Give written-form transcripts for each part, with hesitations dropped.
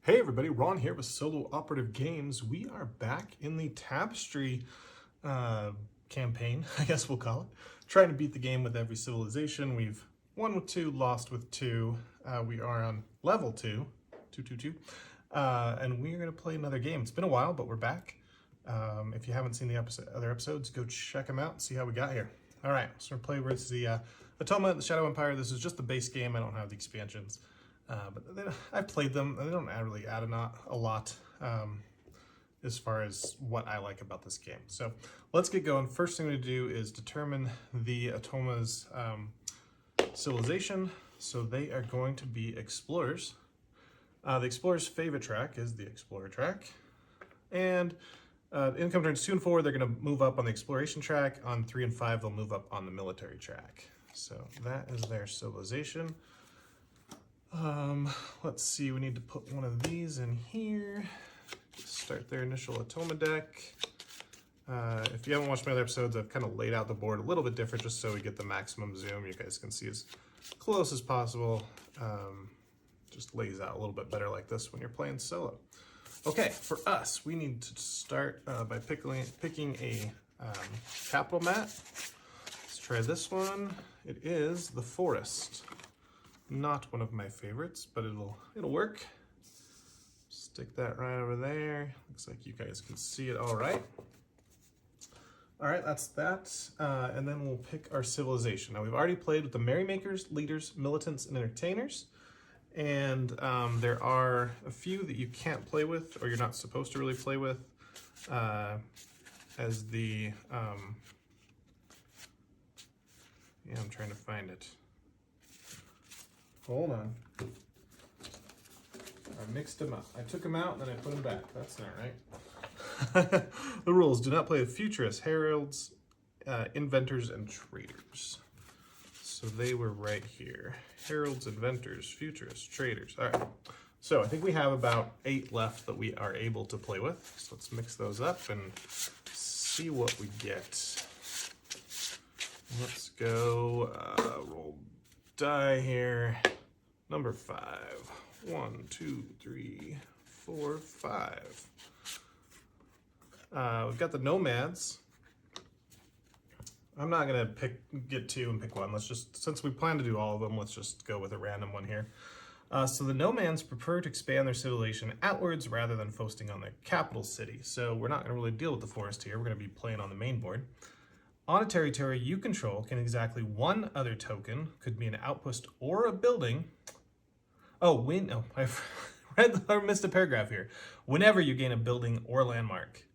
Hey everybody, Ron here with Solo Operative Games. We are back in the Tapestry campaign, I guess we'll call it. Trying to beat the game with every civilization. We've won with 2, lost with 2. We are on level 2, 222, and we're going to play another game. It's been a while, but we're back. If you haven't seen the other episodes, go check them out and see how we got here. All right, so we're going to play with the Atoma, the Shadow Empire. This is just the base game. I don't have the expansions. But I've played them. They don't really add a lot as far as what I like about this game. So let's get going. First thing to do is determine the Atoma's civilization. So they are going to be explorers. The explorer's favorite track is the explorer track. And income turns 2 and 4, they're going to move up on the exploration track. On 3 and 5, they'll move up on the military track. So that is their civilization. Let's see, we need to put one of these in here. Start their initial Atoma deck. If you haven't watched my other episodes, I've kind of laid out the board a little bit different just so we get the maximum zoom. You guys can see as close as possible. Just lays out a little bit better like this when you're playing solo. Okay, for us, we need to start by picking a capital mat. Let's try this one. It is the Forest. Not one of my favorites, but it'll work. Stick that right over there. Looks like you guys can see it all right. All right, that's that. And then we'll pick our civilization. Now we've already played with the merrymakers, leaders, militants, and entertainers. And there are a few that you can't play with, or you're not supposed to really play with, as the, yeah, I'm trying to find it. Hold on. I mixed them up. I took them out and then I put them back. That's not right. The rules: do not play with futurists, heralds, inventors, and traders. So they were right here. Heralds, inventors, futurists, traders. All right. So I think we have about 8 left that we are able to play with. So let's mix those up and see what we get. Let's go roll die here. Number 5. 1, 2, 3, 4, 5. We've got the Nomads. I'm not gonna get 2 and pick 1. Let's just, since we plan to do all of them, let's just go with a random one here. So the Nomads prefer to expand their civilization outwards rather than focusing on their capital city. So we're not gonna really deal with the forest here. We're gonna be playing on the main board. On a territory you control, can exactly 1 other token, could be an outpost or a building. Oh, I've read or missed a paragraph here. Whenever you gain a building or landmark,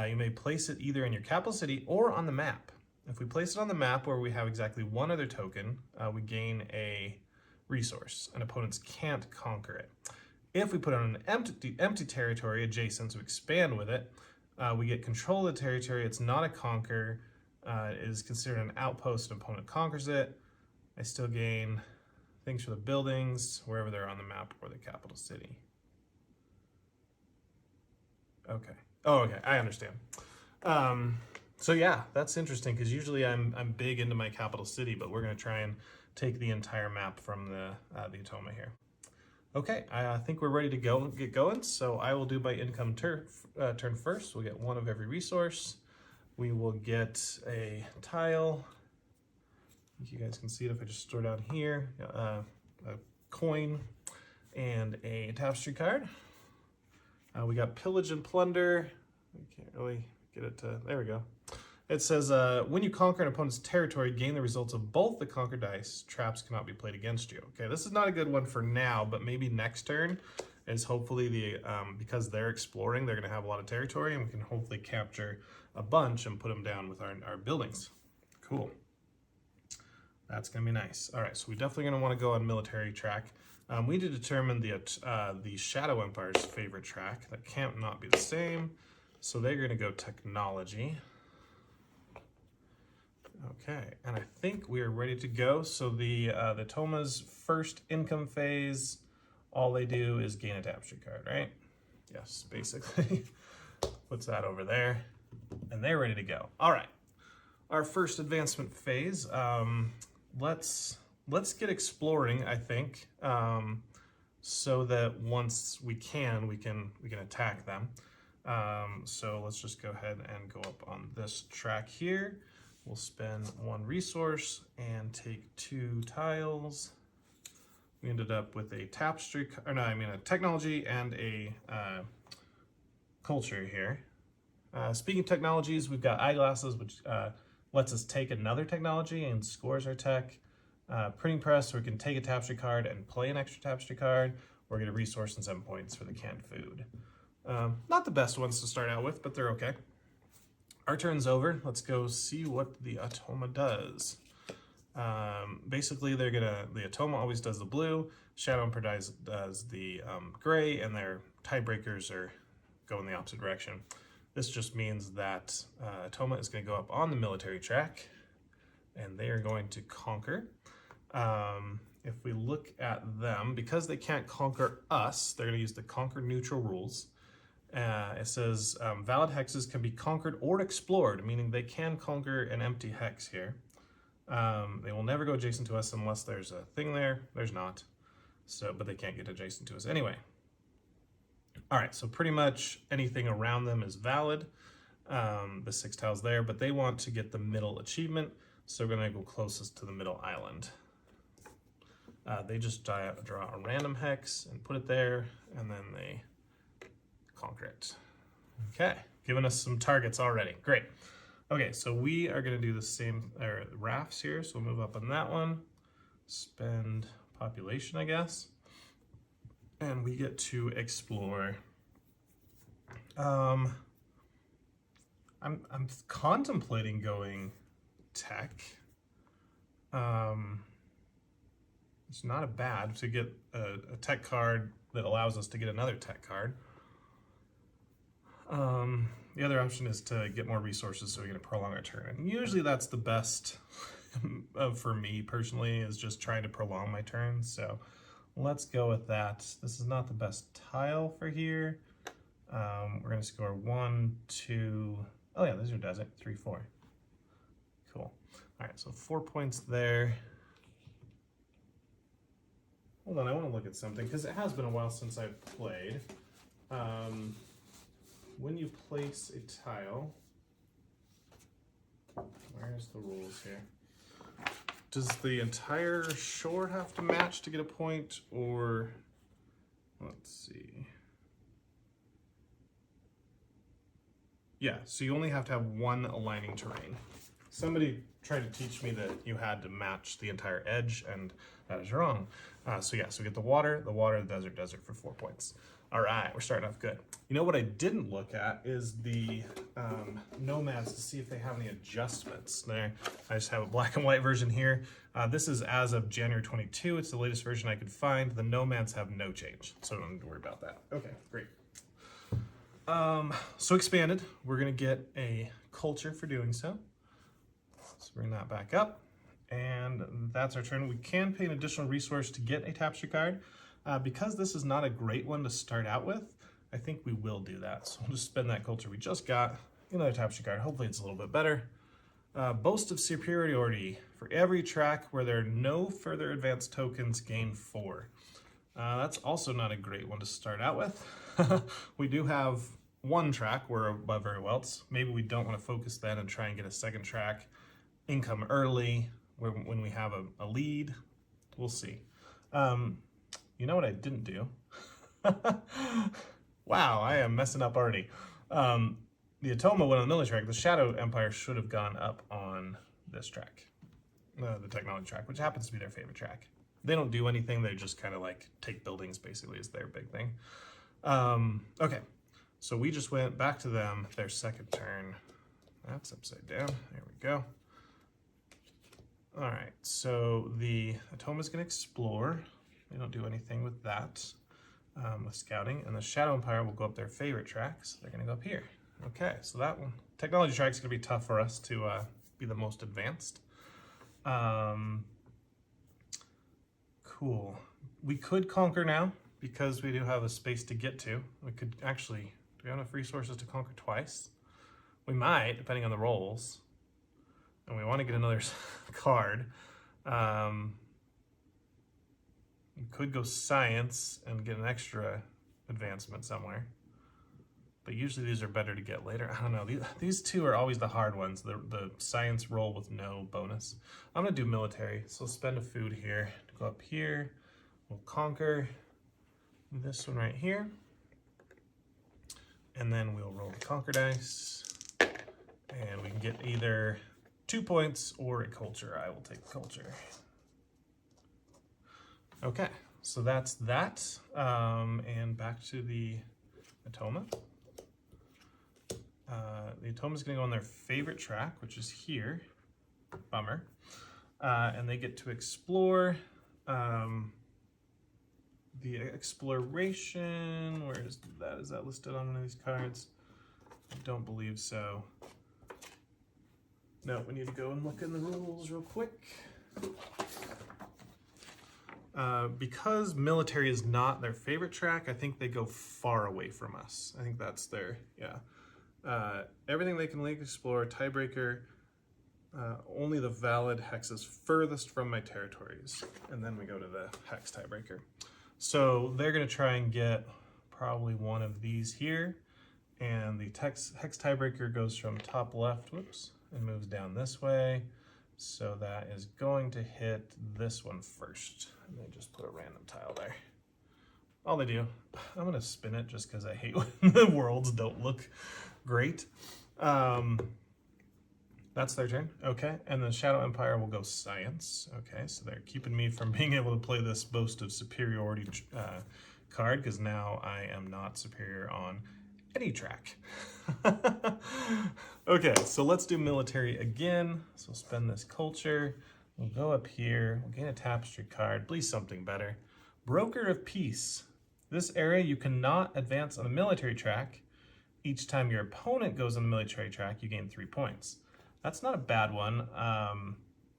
you may place it either in your capital city or on the map. If we place it on the map where we have exactly 1 other token, we gain a resource, and opponents can't conquer it. If we put it on an empty territory adjacent to expand with it, we get control of the territory. It's not a conquer. It is considered an outpost. An opponent conquers it. I still gain things for the buildings, wherever they're on the map, or the capital city. Okay. Oh, okay. I understand. So yeah, that's interesting because usually I'm big into my capital city, but we're going to try and take the entire map from the Atoma here. Okay, I think we're ready to get going. So I will do my income turn first. We'll get 1 of every resource. We will get a tile. I think you guys can see it if I just store down here. A coin and a tapestry card. We got pillage and plunder. I can't really get it to, there we go. It says, when you conquer an opponent's territory, gain the results of both the conquered dice. Traps cannot be played against you. Okay, this is not a good one for now, but maybe next turn is hopefully because they're exploring, they're gonna have a lot of territory and we can hopefully capture a bunch and put them down with our buildings. Cool. That's gonna be nice. All right, so we definitely gonna wanna go on military track. We need to determine the Shadow Empire's favorite track. That can't not be the same. So they're gonna go technology. Okay, and I think we are ready to go. So the Toma's first income phase, all they do is gain a tapestry card, right? Yes, basically. Puts that over there, and they're ready to go. All right, our first advancement phase. Let's get exploring, I think. so that once we can attack them. So let's just go ahead and go up on this track here. We'll spend 1 resource and take 2 tiles. We ended up with a tapestry, or no, I mean a technology and a culture here. Speaking of technologies, we've got eyeglasses, which lets us take another technology and scores our tech. Printing press, so we can take a tapestry card and play an extra tapestry card, or get a resource and 7 points for the canned food. Not the best ones to start out with, but they're okay. Our turn's over. Let's go see what the Automa does. Basically, the Automa always does the blue, Shadow Empire does the gray, and their tiebreakers are go in the opposite direction. This just means that Automa is going to go up on the military track, and they are going to conquer. If we look at them, because they can't conquer us, they're going to use the conquer neutral rules. It says valid hexes can be conquered or explored, meaning they can conquer an empty hex here. They will never go adjacent to us unless there's a thing there. There's not. So, but they can't get adjacent to us anyway. All right, so pretty much anything around them is valid. The 6 tiles there, but they want to get the middle achievement, so we're going to go closest to the middle island. They just draw a random hex and put it there, and then they conquer it. Okay, giving us some targets already. Great. Okay, so we are going to do the same rafts here, so we'll move up on that one. Spend population, I guess. And we get to explore. I'm contemplating going tech. It's not bad to get a tech card that allows us to get another tech card. The other option is to get more resources so we can prolong our turn. And usually that's the best for me personally, is just trying to prolong my turn. So let's go with that. This is not the best tile for here. We're going to score 1, 2. Oh yeah, these are desert. 3, 4. Cool. All right, so 4 points there. Hold on, I want to look at something because it has been a while since I've played. When you place a tile, where's the rules here? Does the entire shore have to match to get a point, or let's see. Yeah, so you only have to have 1 aligning terrain. Somebody tried to teach me that you had to match the entire edge, and that is wrong. So yeah, so we get the water, the desert for 4 points. All right, we're starting off good. You know what I didn't look at is the Nomads to see if they have any adjustments. There, I just have a black and white version here. This is as of January 22. It's the latest version I could find. The Nomads have no change, so don't need to worry about that. Okay, great. So expanded, we're gonna get a culture for doing so. Let's bring that back up. And that's our turn. We can pay an additional resource to get a tapestry card. Because this is not a great one to start out with, I think we will do that. So we'll just spend that culture we just got, another tapestry card. Hopefully it's a little bit better. Boast of superiority. For every track where there are no further advanced tokens, gain 4. That's also not a great one to start out with. We do have 1 track where above everyone else. Maybe we don't want to focus then and try and get a 2nd track income early when we have a lead. We'll see. You know what I didn't do? Wow, I am messing up already. The Automa went on the military track. The Shadow Empire should have gone up on this track, the technology track, which happens to be their favorite track. They don't do anything. They just kind of like take buildings, basically, is their big thing. Okay, so we just went back to them, their 2nd turn. That's upside down. There we go. All right, so the Automa is going to explore. They don't do anything with that, with scouting. And the Shadow Empire will go up their favorite tracks. They're going to go up here. Okay, so that one. Technology track's going to be tough for us to be the most advanced. Cool. We could conquer now because we do have a space to get to. We could actually, do we have enough resources to conquer twice? We might, depending on the rolls. And we want to get another card. We could go science and get an extra advancement somewhere. But usually these are better to get later. I don't know. These two are always the hard ones. The science roll with no bonus. I'm going to do military. So we'll spend a food here. Go up here. We'll conquer this one right here. And then we'll roll the conquer dice. And we can get either 2 points or a culture. I will take culture. Okay, so that's that. And back to the Atoma. The Atoma's gonna go on their favorite track, which is here. Bummer. And they get to explore. The exploration, where is that? Is that listed on one of these cards? I don't believe so. No, we need to go and look in the rules real quick. Because military is not their favorite track, I think they go far away from us. I think that's their, yeah. Everything they can league explore, tiebreaker, only the valid hexes furthest from my territories. And then we go to the hex tiebreaker. So they're gonna try and get probably one of these here. And the hex tiebreaker goes from top left, whoops, and moves down this way. So that is going to hit this one first. And they just put a random tile there. All they do, I'm gonna spin it just because I hate when the worlds don't look great. That's their turn, okay. And the Shadow Empire will go science. Okay, so they're keeping me from being able to play this boast of superiority card, because now I am not superior on any track. Okay, so let's do military again. So we'll spend this culture. We'll go up here. We'll gain a Tapestry card. Please something better. Broker of Peace. This area you cannot advance on the military track. Each time your opponent goes on the military track, you gain 3 points. That's not a bad one.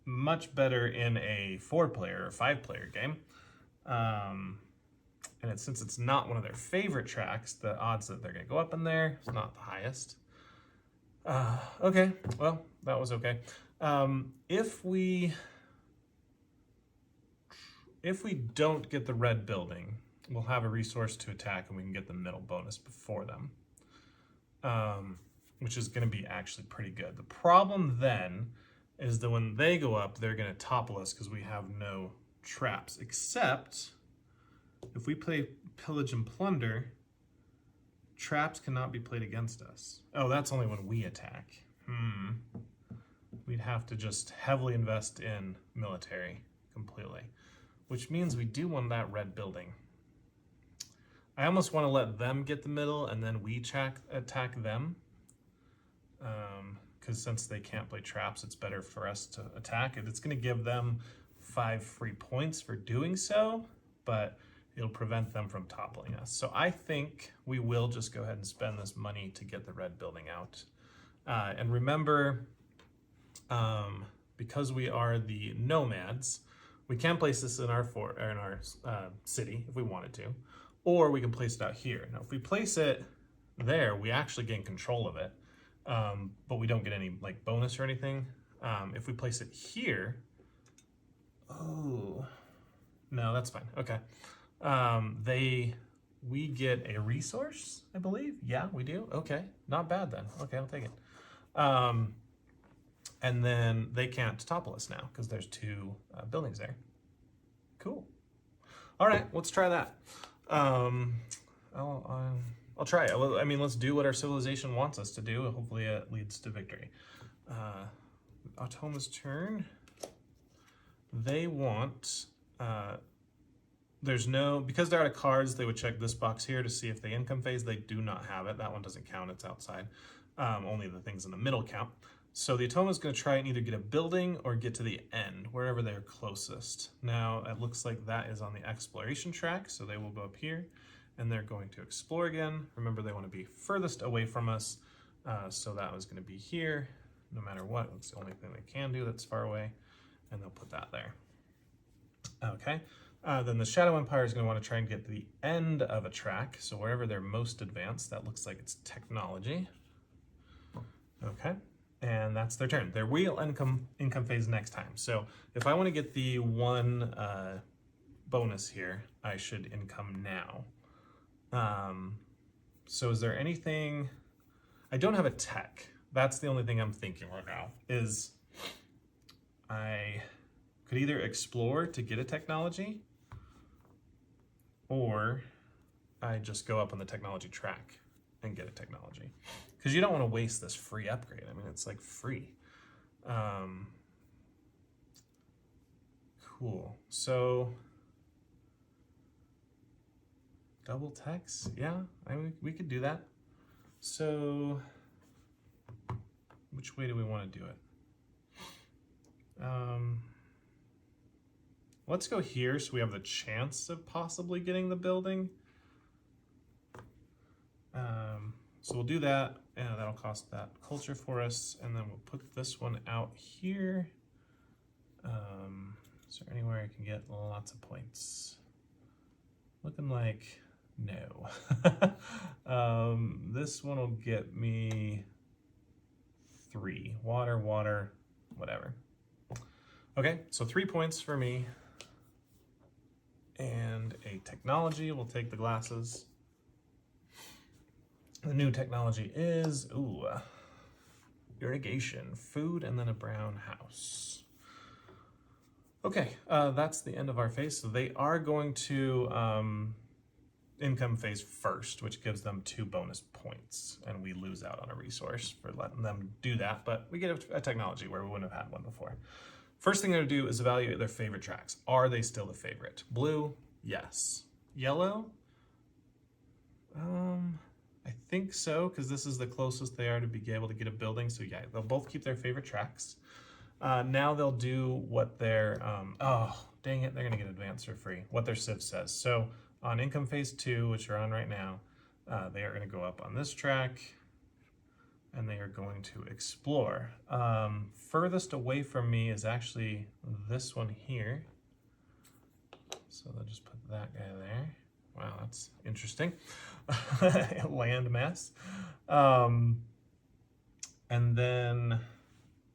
Much better in a 4-player or 5-player game. And since it's not one of their favorite tracks, the odds that they're gonna go up in there is not the highest. Okay, well, that was okay. If we don't get the red building, we'll have a resource to attack and we can get the middle bonus before them. Which is gonna be actually pretty good. The problem then is that when they go up, they're gonna topple us because we have no traps, except if we play Pillage and Plunder, traps cannot be played against us. Oh, that's only when we attack. We'd have to just heavily invest in military completely, which means we do want that red building. I almost want to let them get the middle and then we attack them. Because since they can't play traps, it's better for us to attack it. It's going to give them 5 free points for doing so, but it'll prevent them from toppling us. So I think we will just go ahead and spend this money to get the red building out. And remember, because we are the Nomads, we can place this in our city if we wanted to, or we can place it out here. Now, if we place it there, we actually gain control of it, but we don't get any like bonus or anything. If we place it here, oh, no, that's fine. Okay. We get a resource, I believe. Yeah, we do. Okay, not bad then. Okay, I'll take it. And then they can't topple us now because there's 2 buildings there. Cool. All right, let's try that. I'll try it. I mean, let's do what our civilization wants us to do. Hopefully it leads to victory. Automa's turn. They want, because they're out of cards, they would check this box here to see if they income phase. They do not have it. That one doesn't count, it's outside. Only the things in the middle count. So the Atoma's gonna try and either get a building or get to the end, wherever they're closest. Now, it looks like that is on the exploration track, so they will go up here and they're going to explore again. Remember, they wanna be furthest away from us. So that was gonna be here, no matter what. It's the only thing they can do that's far away, and they'll put that there. Okay. Then the Shadow Empire is going to want to try and get to the end of a track. So wherever they're most advanced, that looks like it's technology. Okay. And that's their turn. Their wheel income phase next time. So if I want to get the one bonus here, I should income now. So is there anything, I don't have a tech. That's the only thing I'm thinking right now, is I could either explore to get a technology, or I just go up on the technology track and get a technology. Because you don't want to waste this free upgrade. I mean, it's like free. Cool. So, double techs? Yeah, I mean, we could do that. So, which way do we want to do it? Let's go here so we have the chance of possibly getting the building. So we'll do that, and that'll cost that culture for us, and then we'll put this one out here. Is there anywhere I can get lots of points? Looking like no. This one will get me 3. Water, water, whatever. Okay, so 3 points for me. And a technology, we'll take the glasses. The new technology is, irrigation, food, and then a brown house. Okay, that's the end of our phase. So they are going to income phase first, which gives them 2 bonus points, and we lose out on a resource for letting them do that, but we get a technology where we wouldn't have had one before. First thing they're gonna do is evaluate their favorite tracks. Are they still the favorite? Blue, yes. Yellow, I think so, because this is the closest they are to be able to get a building. So yeah, they'll both keep their favorite tracks. Now they'll do what their, oh, dang it, they're gonna get advanced for free, what their civ says. So on income phase 2, which you're on right now, they are gonna go up on this track, and they are going to explore. Furthest away from me is actually this one here. So they'll just put that guy there. Wow, that's interesting. Land mass. And then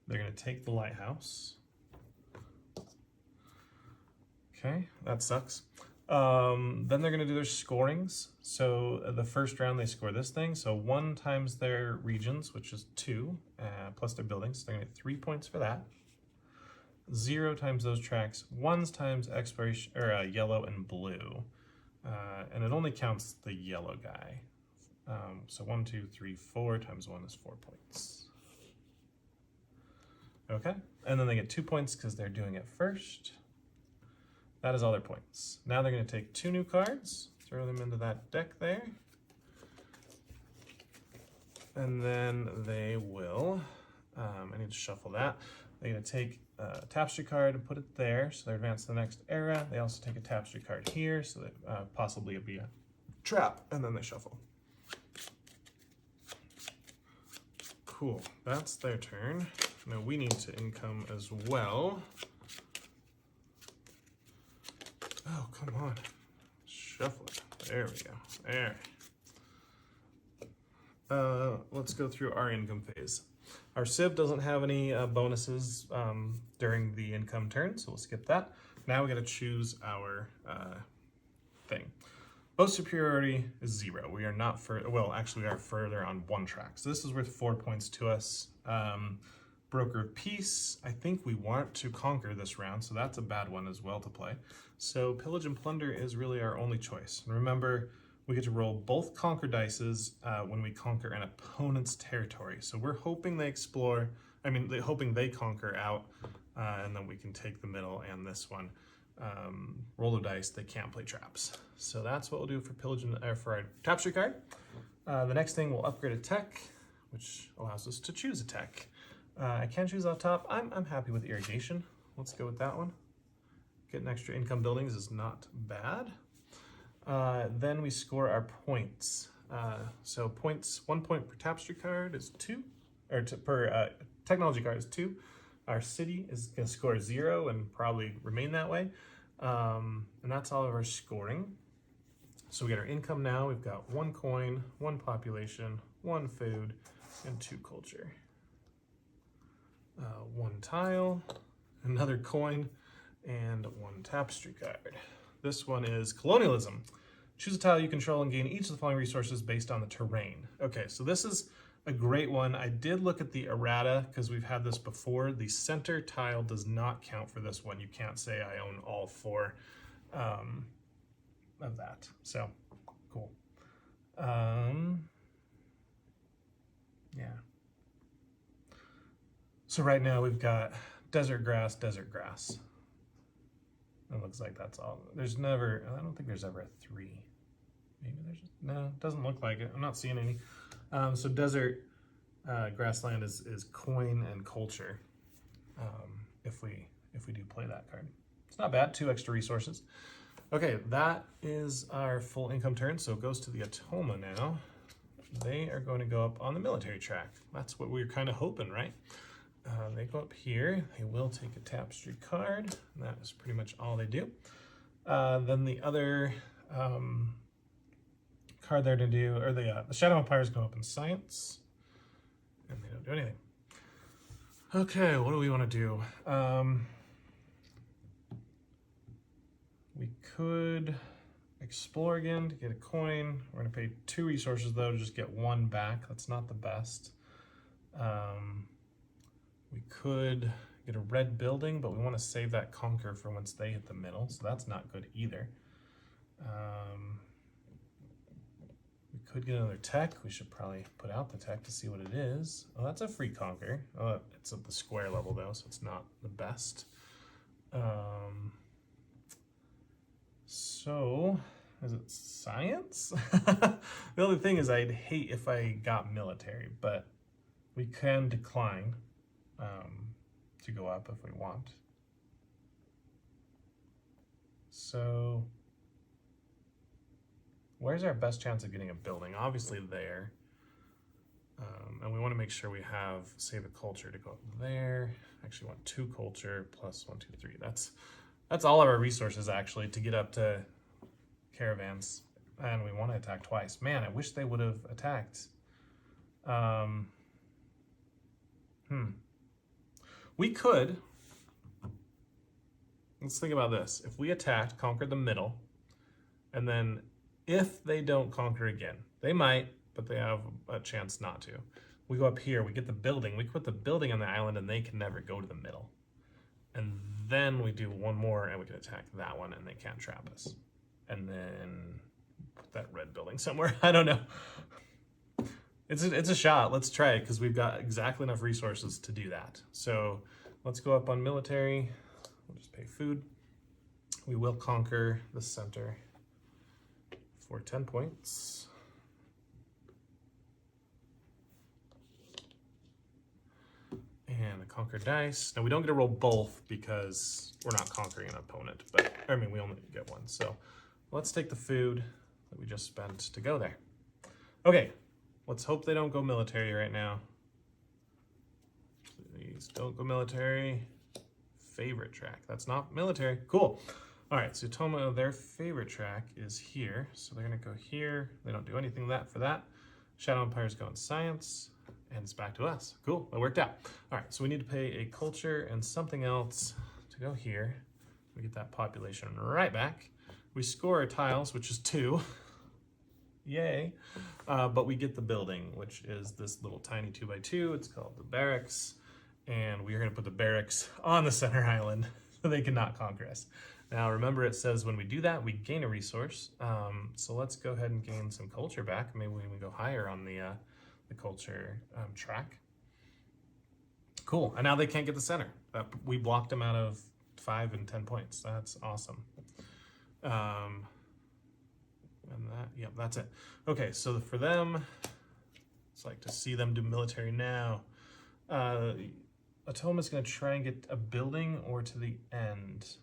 they're gonna take the lighthouse. Okay, that sucks. Then they're gonna do their scorings. So the first round they score this thing. So 1 times their regions, which is 2, plus their buildings. So they're gonna get 3 points for that. 0 times those tracks. 1 times exploration, or yellow and blue. And it only counts the yellow guy. So 1, 2, 3, 4 times 1 is 4 points. Okay, and then they get 2 points because they're doing it first. That is all their points. Now they're going to take 2 new cards, throw them into that deck there. And then they will, I need to shuffle that. They're going to take a Tapestry card and put it there, so they advance to the next era. They also take a Tapestry card here, so that possibly it'd be a trap, and then they shuffle. Cool, that's their turn. Now we need to income as well. Oh, come on. Shuffle it. There we go. There. Let's go through our income phase. Our civ doesn't have any bonuses during the income turn, so we'll skip that. Now we got to choose our thing. Boat superiority is 0. We are not well, actually we are further on 1 track. So this is worth 4 points to us. Broker of Peace, I think we want to conquer this round, so that's a bad one as well to play. So Pillage and Plunder is really our only choice. And remember, we get to roll both conquer dices when we conquer an opponent's territory. So we're hoping they explore, hoping they conquer out, and then we can take the middle and this one. Roll the dice, they can't play traps. So that's what we'll do for Pillage and for our Tapestry card. The next thing, we'll upgrade a tech, which allows us to choose a tech. I can choose off top. I'm happy with irrigation. Let's go with that one. Getting extra income buildings is not bad. Then we score our points. So points, 1 point per Tapestry card is 2, or per technology card is 2. Our city is going to score 0 and probably remain that way. And that's all of our scoring. So we get our income now. We've got 1 coin, 1 population, 1 food, and 2 culture. 1 tile, another coin, and 1 Tapestry card. This one is colonialism. Choose a tile you control and gain each of the following resources based on the terrain. Okay, so this is a great one. I did look at the errata because we've had this before. The center tile does not count for this one. You can't say I own all four of that. So cool. Yeah. So right now we've got desert grass, desert grass. It looks like that's all. There's never, I don't think there's ever a 3. Maybe there's, no, it doesn't look like it. I'm not seeing any. So desert grassland is coin and culture. If we do play that card, it's not bad. 2 extra resources. Okay, that is our full income turn. So it goes to the Atoma now. They are going to go up on the military track. That's what we were kind of hoping, right? They go up here. They will take a Tapestry card. That is pretty much all they do. Then the other card they're to do, or the Shadow Empires go up in science, and they don't do anything. Okay, what do we want to do? We could explore again to get a coin. We're going to pay 2 resources though to just get 1 back. That's not the best. We could get a red building, but we want to save that conquer for once they hit the middle, so that's not good either. We could get another tech. We should probably put out the tech to see what it is. Oh, that's a free conquer. Oh, it's at the square level though, so it's not the best. So, is it science? The only thing is I'd hate if I got military, but we can decline to go up if we want. So, where's our best chance of getting a building? Obviously there. And we want to make sure we have, save a culture to go up there. Actually want 2 culture plus 1, 2, 3. That's all of our resources actually to get up to caravans. And we want to attack twice. Man, I wish they would have attacked. We could, let's think about this. If we attacked, conquered the middle, and then if they don't conquer again, they might, but they have a chance not to. We go up here, we get the building, we put the building on the island and they can never go to the middle. And then we do 1 more and we can attack that one and they can't trap us. And then put that red building somewhere, I don't know. It's a shot, let's try it because we've got exactly enough resources to do that. So let's go up on military, we'll just pay food. We will conquer the center for 10 points. And the conquer dice. Now we don't get to roll both because we're not conquering an opponent, but I mean we only get 1. So let's take the food that we just spent to go there. Okay, let's hope they don't go military right now. Please don't go military. Favorite track. That's not military. Cool. All right, so Toma, their favorite track is here. So they're gonna go here. They don't do anything for that. Shadow Empires go in science, and it's back to us. Cool, that worked out. All right, so we need to pay a culture and something else to go here. We get that population right back. We score our tiles, which is 2. Yay. But we get the building, which is this little tiny 2x2. It's called the barracks. And we are gonna put the barracks on the center island so they cannot conquer us. Now remember it says when we do that, we gain a resource. So let's go ahead and gain some culture back. Maybe we can go higher on the culture track. Cool, and now they can't get the center. We blocked them out of 5 and 10 points. That's awesome. And that, yep, that's it. Okay, so for them, it's like to see them do military now. Atoma's gonna try and get a building or to the end.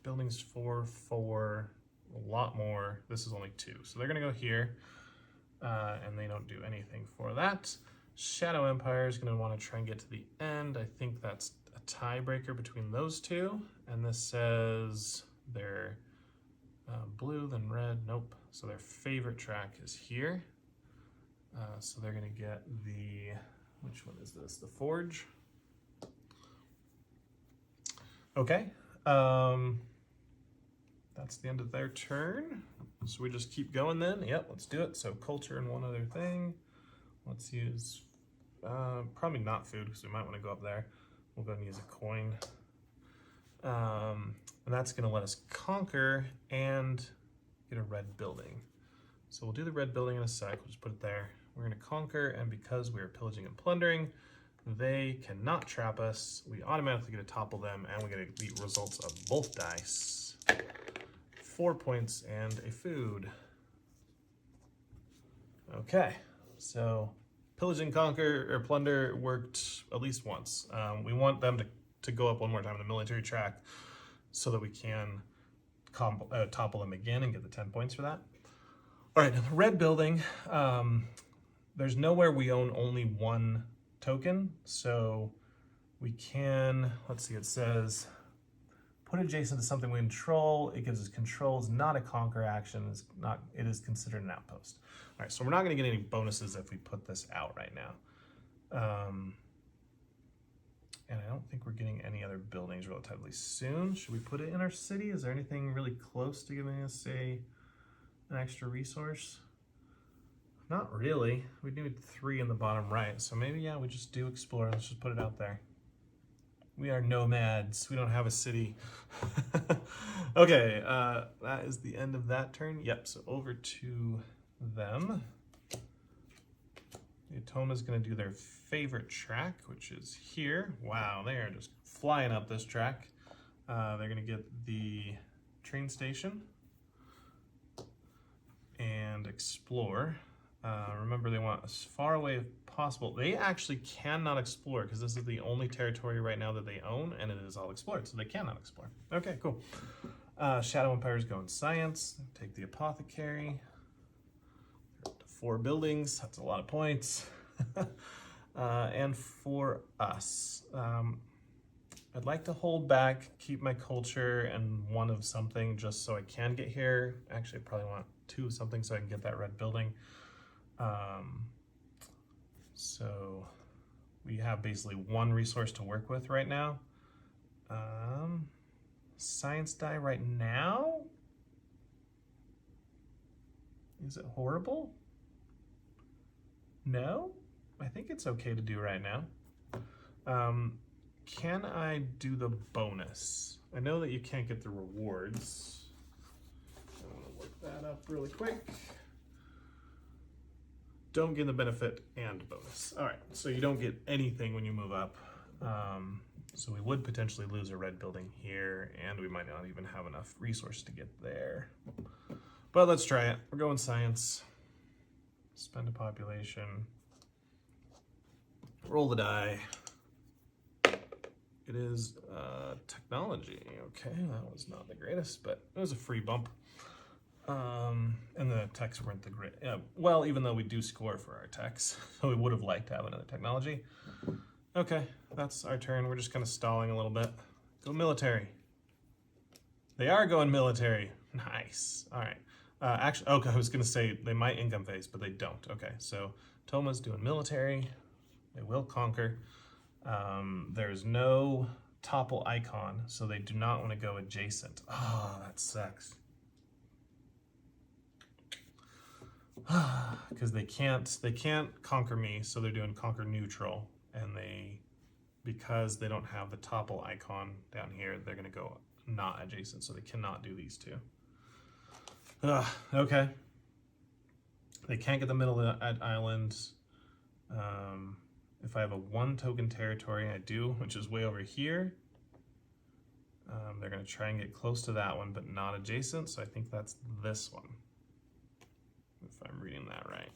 Buildings 4, a lot more. This is only 2. So they're gonna go here and they don't do anything for that. Shadow Empire is gonna wanna try and get to the end. I think that's a tiebreaker between those 2. And this says they're blue, then red, nope. So their favorite track is here. So they're gonna get the, which one is this? The Forge. Okay. that's the end of their turn. So we just keep going then. Yep, let's do it. So culture and one other thing. Let's use, probably not food because we might want to go up there. We'll go and use a coin. And that's going to let us conquer and get a red building. So we'll do the red building in a sec. We'll just put it there. We're going to conquer, and because we are pillaging and plundering, they cannot trap us. We automatically get to topple them, and we get the results of both dice. 4 points and a food. Okay, so pillage and conquer or plunder worked at least once. We want them to go up one more time in the military track so that we can topple them again and get the 10 points for that. All right, the red building, there's nowhere we own only one token, so we can, let's see, it says, put adjacent to something we control. It gives us control. It's not a conquer action. It is considered an outpost. All right, so we're not going to get any bonuses if we put this out right now. And I don't think we're getting any other buildings relatively soon. Should we put it in our city? Is there anything really close to giving us, say, an extra resource? Not really. We need 3 in the bottom right. So maybe, yeah, we just do explore. Let's just put it out there. We are nomads. We don't have a city. Okay, that is the end of that turn. Yep, so over to them. The Atoma's going to do their favorite track, which is here. Wow, they are just flying up this track. They're going to get the train station and explore. Remember, they want as far away as possible. They actually cannot explore because this is the only territory right now that they own, and it is all explored, so they cannot explore. Okay, cool. Shadow Empires go in science. Take the apothecary. 4 buildings. That's a lot of points. And for us, I'd like to hold back, keep my culture and 1 of something just so I can get here. Actually, I probably want 2 of something so I can get that red building. So we have basically 1 resource to work with right now. Science die right now? Is it horrible? No? I think it's okay to do right now. Can I do the bonus? I know that you can't get the rewards. I'm gonna look that up really quick. Don't get the benefit and bonus. All right, so you don't get anything when you move up. So we would potentially lose a red building here, and we might not even have enough resource to get there. But let's try it. We're going science. Spend a population. Roll the die. It is technology. Okay, that was not the greatest, but it was a free bump. And the techs weren't the great. Well, even though we do score for our techs, so we would have liked to have another technology. Okay, that's our turn. We're just kind of stalling a little bit. Go military. They are going military. Nice. All right. Actually, okay, I was going to say they might income phase, but they don't. Okay, so Toma's doing military. They will conquer. There's no topple icon, so they do not want to go adjacent. Oh, that sucks. Because they can't conquer me, so they're doing conquer neutral, and because they don't have the topple icon down here, they're going to go not adjacent, so they cannot do these 2. Okay. They can't get the middle of the island. If I have a 1 token territory, I do, which is way over here. They're going to try and get close to that one, but not adjacent, so I think that's this one, if I'm reading that right.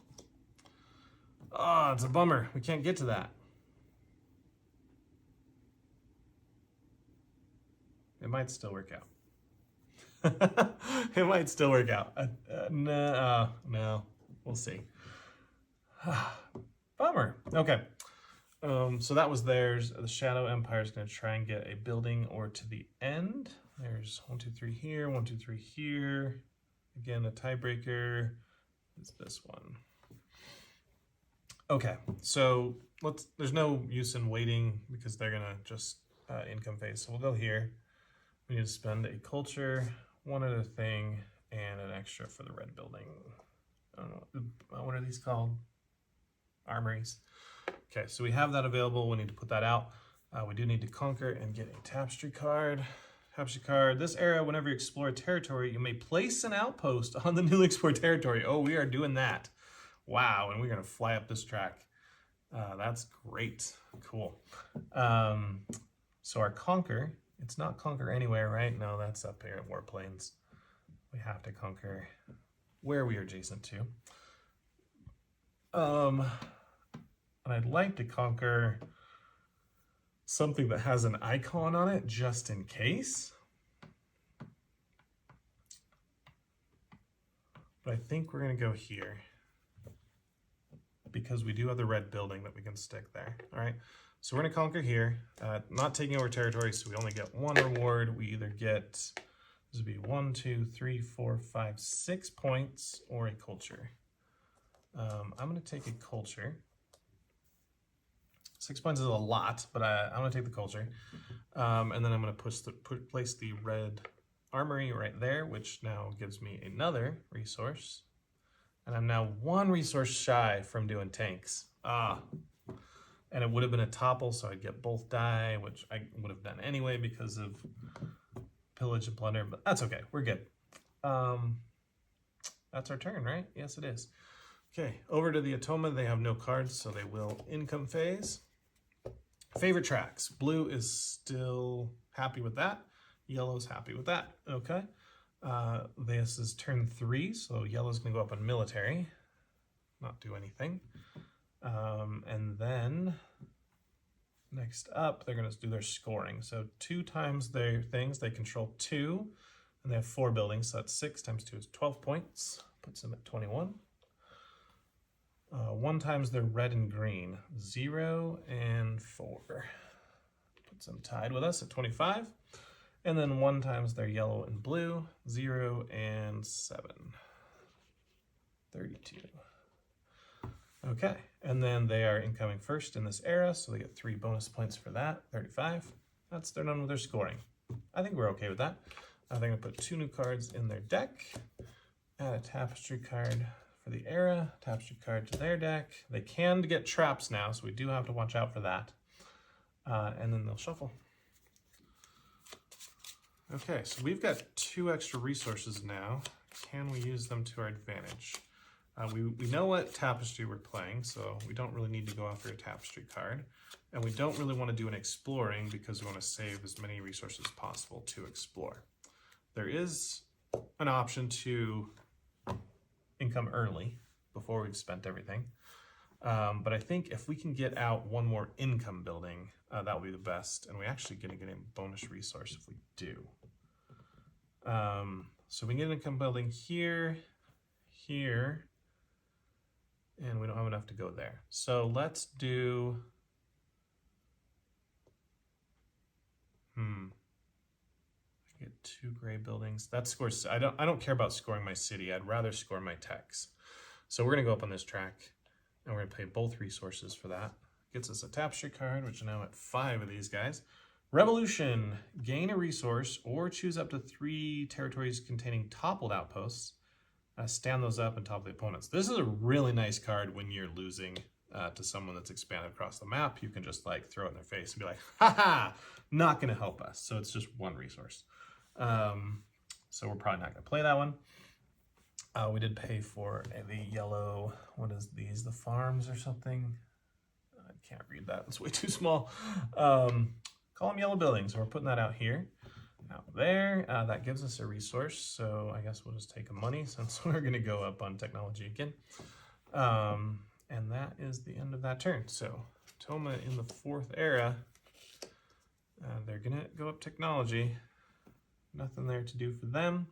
Oh, it's a bummer. We can't get to that. It might still work out. It might still work out. No, we'll see. Bummer. Okay. So that was theirs. The Shadow Empire is going to try and get a building or to the end. There's 1, 2, 3 here, 1, 2, 3 here. Again, a tiebreaker is this one. Okay, so there's no use in waiting because they're going to just income phase. So we'll go here. We need to spend a culture, one other thing and an extra for the red building. I don't know, what are these called? Armories. Okay, so we have that available. We need to put that out. We do need to conquer and get a tapestry card. Tapestry card. This era, whenever you explore a territory, you may place an outpost on the newly explored territory. Oh, we are doing that. Wow, and we're going to fly up this track. That's great. Cool. So our conquer, it's not conquer anywhere, right? No, that's up here at Warplanes. We have to conquer where we are adjacent to. And I'd like to conquer something that has an icon on it just in case. But I think we're going to go here because we do have the red building that we can stick there. All right, so we're going to conquer here, not taking over territory, so we only get one reward. We either get, this would be 1, 2, 3, 4, 5, 6 points or a culture. I'm going to take a culture. 6 points is a lot, but I'm going to take the culture. And then I'm going to place the red armory right there, which now gives me another resource. And I'm now 1 resource shy from doing tanks. And it would have been a topple, so I'd get both die, which I would have done anyway because of pillage and plunder, but that's okay. We're good. That's our turn, right? Yes, it is. Okay, over to the Atoma. They have no cards, so they will income phase. Favorite tracks. Blue is still happy with that. Yellow's happy with that. Okay. This is turn 3, so yellow's going to go up on military. Not do anything. And then next up, they're going to do their scoring. So 2 times their things, they control 2, and they have 4 buildings, so that's 6 times 2 is 12 points. Puts them at 21. 1 times their red and green, 0 and 4. Puts them tied with us at 25. And then 1 times their yellow and blue, 0 and 7. 32. Okay, and then they are incoming first in this era, so they get 3 bonus points for that, 35. They're done with their scoring. I think we're okay with that. They're going to put 2 new cards in their deck, add a tapestry card for the era, tapestry card to their deck. They can get traps now, so we do have to watch out for that. And then they'll shuffle. Okay, so we've got 2 extra resources now. Can we use them to our advantage? We know what tapestry we're playing, so we don't really need to go after a tapestry card. And we don't really want to do an exploring because we want to save as many resources as possible to explore. There is an option to income early before we've spent everything. But I think if we can get out 1 more income building, that will be the best. And we're actually going to get a bonus resource if we do. So we can get an income building here, here, and we don't have enough to go there. So let's do, I get 2 gray buildings. That scores, I don't care about scoring my city. I'd rather score my techs. So we're gonna go up on this track and we're gonna pay both resources for that. Gets us a tapestry card, which is now at 5 of these guys. Revolution, gain a resource or choose up to 3 territories containing toppled outposts. Stand those up and topple the opponents. This is a really nice card when you're losing to someone that's expanded across the map. You can just like throw it in their face and be like, haha, not gonna help us. So it's just 1 resource. So we're probably not gonna play that one. We did pay for the yellow, what is these, the farms or something? I can't read that, it's way too small. Call them yellow buildings, so we're putting that out here. Out there, that gives us a resource, so I guess we'll just take a money since we're gonna go up on technology again. And that is the end of that turn. So Toma in the 4th era, they're gonna go up technology. Nothing there to do for them.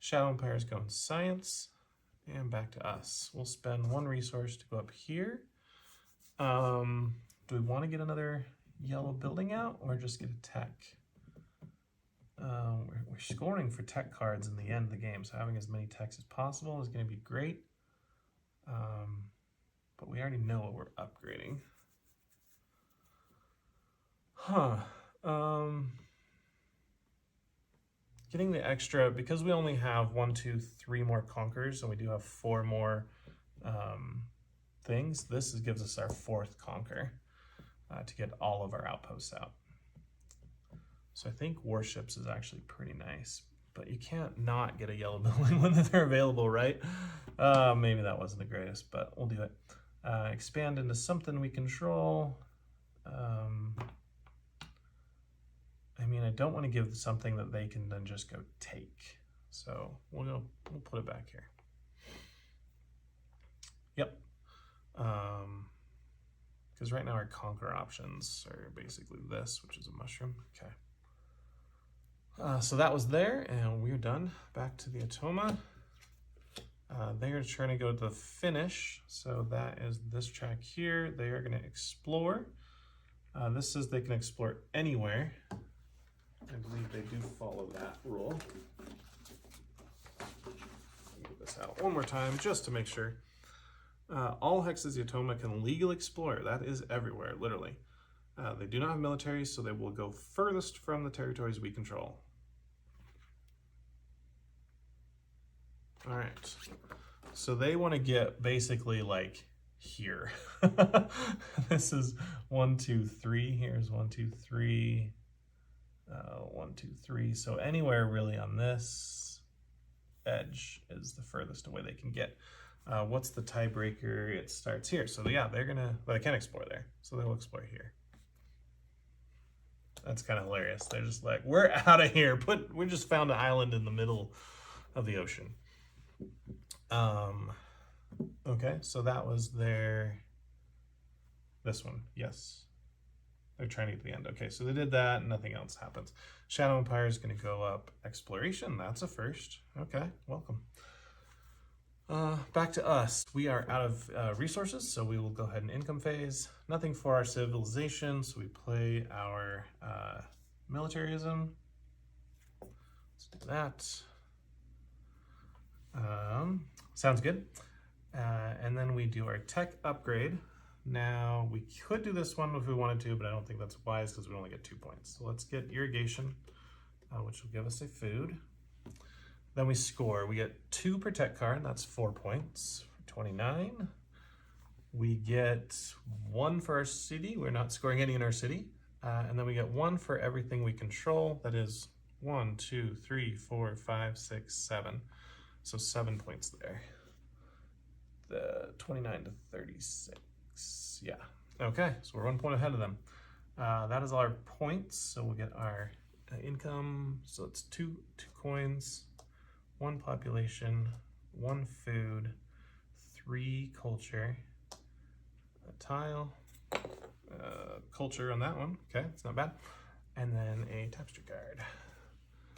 Shadow Empire's going science, and back to us. We'll spend 1 resource to go up here. Do we want to get another yellow building out or just get a tech? We're scoring for tech cards in the end of the game, so having as many techs as possible is going to be great. But we already know what we're upgrading. getting the extra, because we only have 1, 2, 3 more conquerors, and we do have 4 more things. Gives us our 4th conquer to get all of our outposts out. So I think warships is actually pretty nice, but you can't not get a yellow building when they're available, right? Maybe that wasn't the greatest, but we'll do it. Expand into something we control. I mean, I don't want to give something that they can then just go take. So we'll put it back here. Yep. Because right now our conquer options are basically this, which is a mushroom. Okay. So that was there, and we're done. Back to the Atoma. They're trying to go to the finish, so that is this track here. They are going to explore. This says they can explore anywhere. I believe they do follow that rule. Get this out one more time just to make sure. All hexes the Atoma can legally explore. That is everywhere, literally. They do not have military, so they will go furthest from the territories we control. All right. So they want to get basically like here. This is 1, 2, 3. Here's 1, 2, 3. 1, 2, 3. So anywhere really on this edge is the furthest away they can get. What's the tiebreaker? It starts here. So yeah, they can explore there. So they'll explore here. That's kind of hilarious. They're just like, we're out of here. We just found an island in the middle of the ocean. Okay, so that was this one, yes. They're trying to get to the end. Okay, so they did that, and nothing else happens. Shadow Empire is going to go up exploration. That's a first. Okay, welcome. Back to us. We are out of resources, so we will go ahead and income phase. Nothing for our civilization, so we play our militarism. Let's do that. Sounds good. And then we do our tech upgrade. Now, we could do this one if we wanted to, but I don't think that's wise because we only get 2 points. So let's get irrigation, which will give us a food. Then we score. We get 2 per tech card. That's 4 points for 29. We get 1 for our city. We're not scoring any in our city. And then we get 1 for everything we control. That is 1, 2, 3, 4, 5, 6, 7. So 7 points there. The 29 to 36. Yeah. Okay, so we're 1 point ahead of them. That is all our points. So we'll get our income. So it's 2 coins, 1 population, 1 food, 3 culture, a tile, culture on that one. Okay, it's not bad. And then a tapestry card.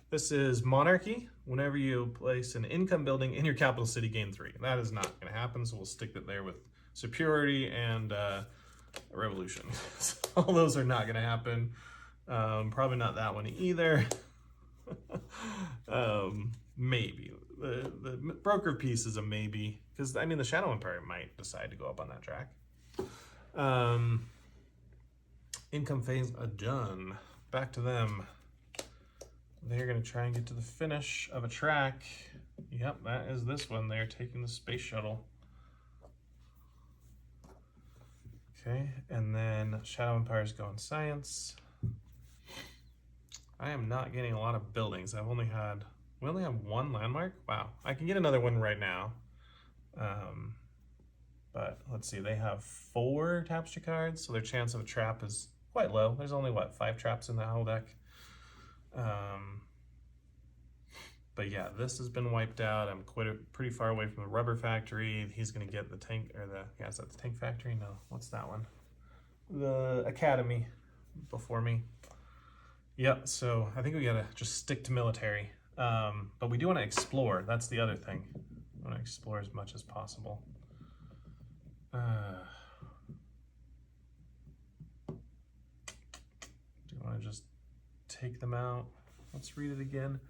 This is monarchy. Whenever you place an income building in your capital city, gain 3. That is not going to happen, so we'll stick it there with superiority and revolution. So all those are not going to happen. Probably not that one either. Maybe. The broker piece is a maybe, because I mean the Shadow Empire might decide to go up on that track. Income phase done. Back to them. They're going to try and get to the finish of a track. Yep, that is this one. They're taking the space shuttle. Okay, and then Shadow Empire's going science. I am not getting a lot of buildings. we only have 1 landmark. Wow, I can get another one right now. But let's see, they have 4 tapestry cards, so their chance of a trap is quite low. There's only, 5 traps in the whole deck. But yeah, this has been wiped out. I'm pretty far away from the rubber factory. He's going to get the tank, is that the tank factory? No, what's that one? The academy before me. Yep, so I think we got to just stick to military. But we do want to explore. That's the other thing. I want to explore as much as possible. Do you want to just take them out? Let's read it again.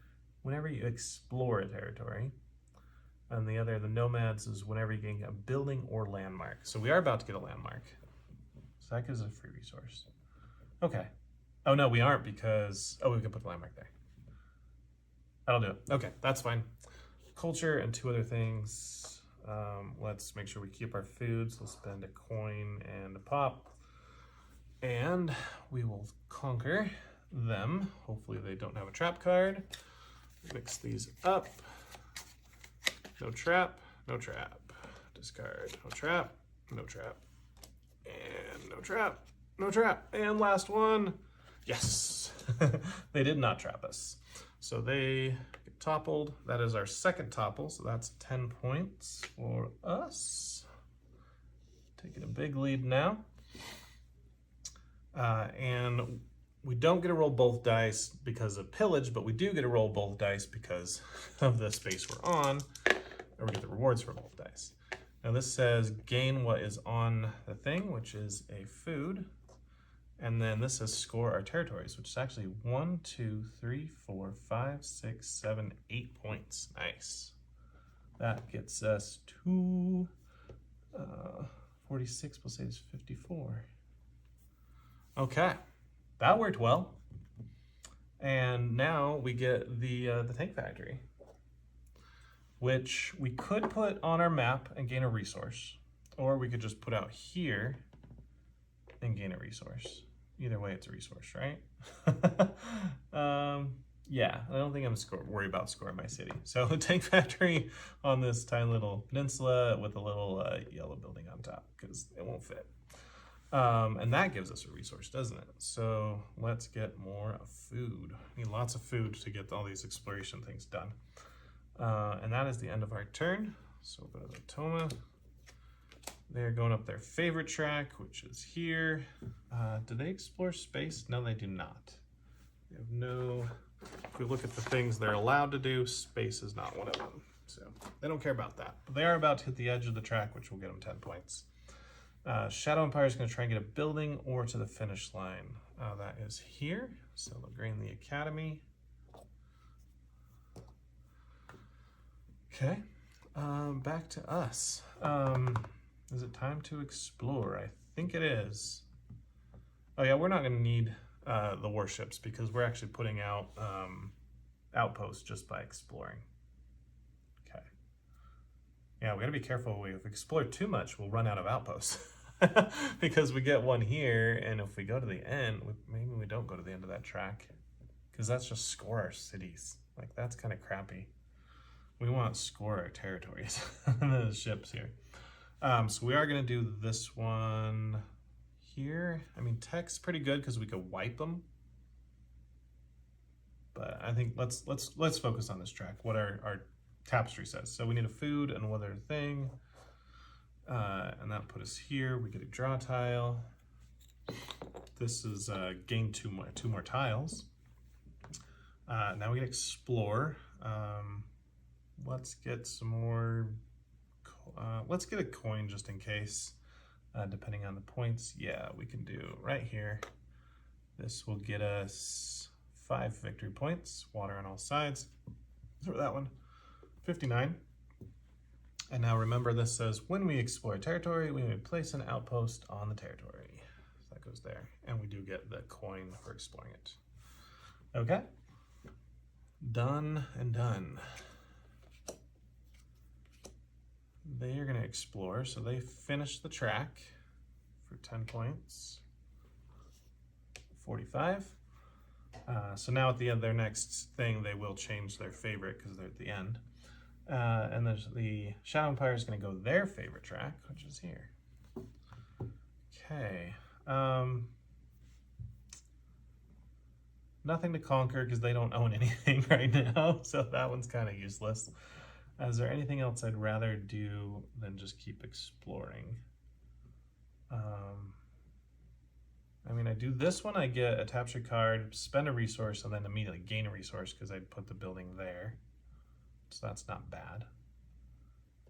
Whenever you explore a territory, and the Nomads is whenever you get a building or landmark. So we are about to get a landmark. So that gives us a free resource. Okay. Oh no, we aren't because, we can put the landmark there. That'll do it. Okay, that's fine. Culture and 2 other things. Let's make sure we keep our food. So we'll spend a coin and a pop. And we will conquer them. Hopefully they don't have a trap card. Mix these up. No trap, no trap. Discard, no trap, no trap. And no trap, no trap. And last one. Yes, they did not trap us. So they get toppled. That is our second topple, so that's 10 points for us. Taking a big lead now. And we don't get to roll both dice because of pillage, but we do get to roll both dice because of the space we're on, or we get the rewards for both dice. Now this says gain what is on the thing, which is a food. And then this says score our territories, which is actually 1, 2, 3, 4, 5, 6, 7, 8 points. Nice. That gets us to 46 plus 8 is 54. Okay, that worked well. And now we get the tank factory, which we could put on our map and gain a resource, or we could just put out here and gain a resource. Either way, it's a resource, right? Yeah, I don't think I'm worried about scoring my city. So the tank factory on this tiny little peninsula with a little yellow building on top, because it won't fit. And that gives us a resource, doesn't it? So let's get more food. We need lots of food to get all these exploration things done. And that is the end of our turn. So we'll go to Toma. They're going up their favorite track, which is here. Do they explore space? No, they do not. They have no... If we look at the things they're allowed to do, space is not one of them. So they don't care about that. But they are about to hit the edge of the track, which will get them 10 points. Shadow Empire is going to try and get a building or to the finish line. That is here. So they'll gain the academy. Okay. Back to us. Is it time to explore? I think it is. Oh yeah, we're not going to need the warships because we're actually putting out outposts just by exploring. Okay. Yeah, we got to be careful. If we explore too much, we'll run out of outposts because we get one here, and if we go to the end, maybe we don't go to the end of that track because that's just score our cities. Like, that's kind of crappy. We want to score our territories and the ships here. So we are going to do this one here. I mean, tech's pretty good because we could wipe them. But I think let's focus on this track, what our tapestry says. So we need a food and one other thing. And that put us here. We get a draw tile. This is gain two more tiles. Now we get explore. Let's get some more. Let's get a coin just in case, depending on the points. Yeah, we can do right here. This will get us 5 victory points, water on all sides. Throw that one, 59. And now remember, this says when we explore territory, we may place an outpost on the territory. So that goes there, and we do get the coin for exploring it. Okay, done and done. They are going to explore, so they finished the track for 10 points, 45. So now at the end, their next thing, they will change their favorite because they're at the end. And there's the Shadow Empire is going to go their favorite track, which is here. Okay. Nothing to conquer because they don't own anything right now, so that one's kind of useless. Is there anything else I'd rather do than just keep exploring? I mean, I do this one, I get a Tapestry card, spend a resource, and then immediately gain a resource because I'd put the building there. So that's not bad.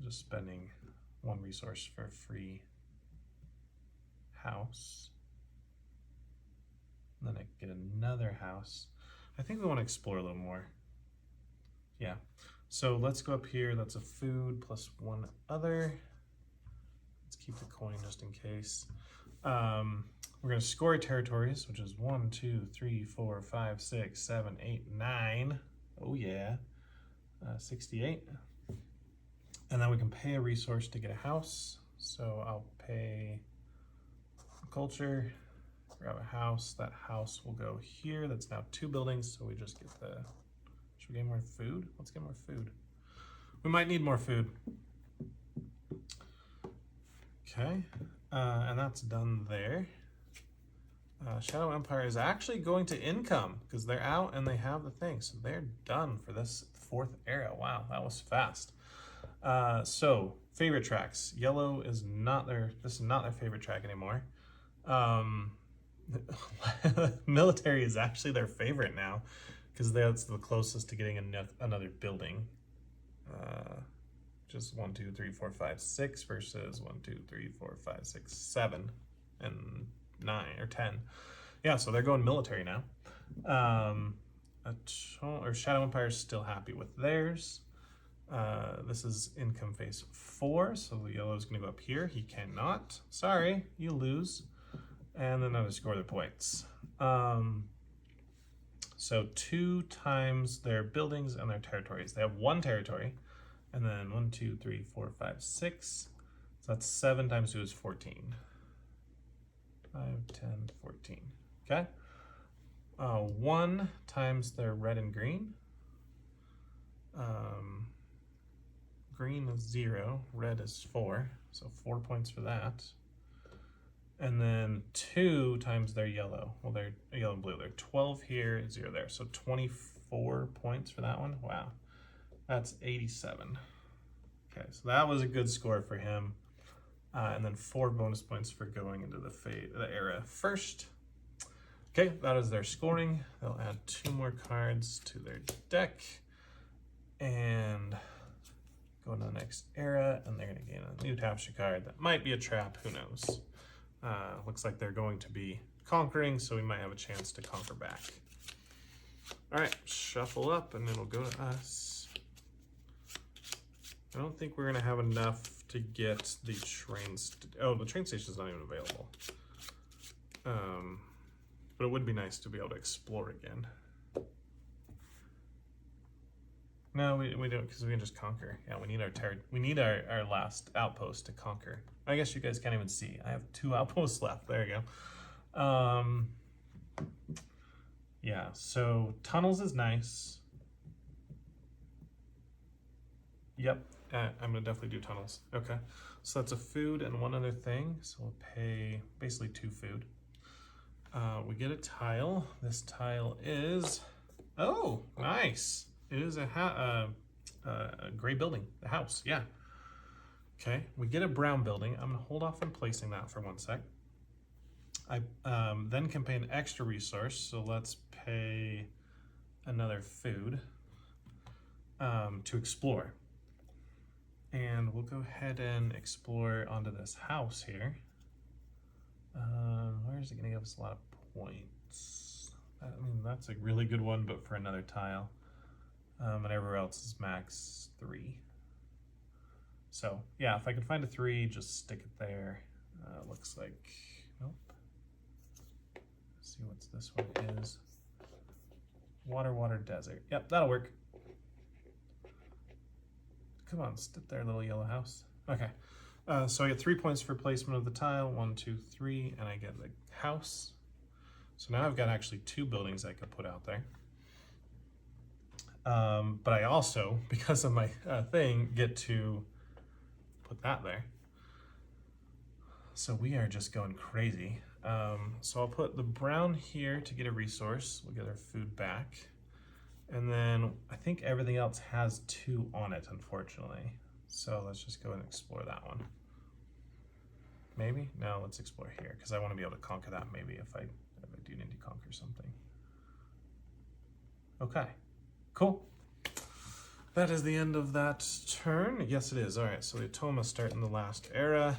Just spending 1 resource for a free house. And then I get another house. I think we want to explore a little more. Yeah. So let's go up here. That's a food plus 1 other. Let's keep the coin just in case. We're going to score territories, which is 1, 2, 3, 4, 5, 6, 7, 8, 9. Oh yeah. 68. And then we can pay a resource to get a house. So I'll pay culture, grab a house. That house will go here. That's now 2 buildings. So we just get the, should we get more food? Let's get more food. We might need more food. Okay, and that's done there. Shadow Empire is actually going to income because they're out and they have the thing. So they're done for this 4th era. Wow, that was fast. So favorite tracks. Yellow is not this is not their favorite track anymore. Military is actually their favorite now because that's the closest to getting another building. Just 1, 2, 3, 4, 5, 6 versus 1, 2, 3, 4, 5, 6, 7, and 9 or 10. Yeah, so they're going military now. Shadow Empire is still happy with theirs. This is income phase 4, so the yellow is going to go up here. He cannot. Sorry, you lose. And then I'll score their points. So 2 times their buildings and their territories. They have 1 territory. And then 1, 2, 3, 4, 5, 6. So that's 7 times 2 is 14. 5, 10, 14. Okay. 1 times their red and green. Green is 0, red is 4. So 4 points for that. And then 2 times their yellow. Well, they're yellow and blue. They're 12 here, 0 there. So 24 points for that one. Wow. That's 87. Okay, so that was a good score for him. And then 4 bonus points for going into the era first. Okay, that is their scoring. They'll add 2 more cards to their deck. And go into the next era, and they're going to gain a new Tapestry card. That might be a trap, who knows. Looks like they're going to be conquering, so we might have a chance to conquer back. All right, shuffle up, and it'll go to us. I don't think we're gonna have enough to get the trains. The train station's not even available. But it would be nice to be able to explore again. No, we don't, because we can just conquer. Yeah, we need our last outpost to conquer. I guess you guys can't even see. I have 2 outposts left. There you go. Yeah, so tunnels is nice. Yep, I'm gonna definitely do tunnels. Okay, so that's a food and 1 other thing. So we'll pay basically 2 food. We get a tile. This tile is, oh, nice. It is a gray building, the house, yeah. Okay, we get a brown building. I'm gonna hold off on placing that for 1 sec. I then can pay an extra resource, so let's pay another food to explore. And we'll go ahead and explore onto this house here. Where is it gonna give us a lot of points? I mean, that's a really good one, but for another tile. And everywhere else is max 3. So yeah, if I could find a 3, just stick it there. Looks like, nope. Let's see what this one is. Water, desert. Yep, that'll work. Come on, sit there, little yellow house. Okay, so I get 3 points for placement of the tile. 1, 2, 3, and I get the house. So now I've got actually 2 buildings I could put out there. But I also, because of my thing, get to put that there. So we are just going crazy. So I'll put the brown here to get a resource. We'll get our food back. And then I think everything else has 2 on it, unfortunately. So let's just go and explore that one. Maybe? No, let's explore here, because I want to be able to conquer that maybe if I do need to conquer something. Okay, cool. That is the end of that turn. Yes, it is. All right, so the Otoma start in the last era.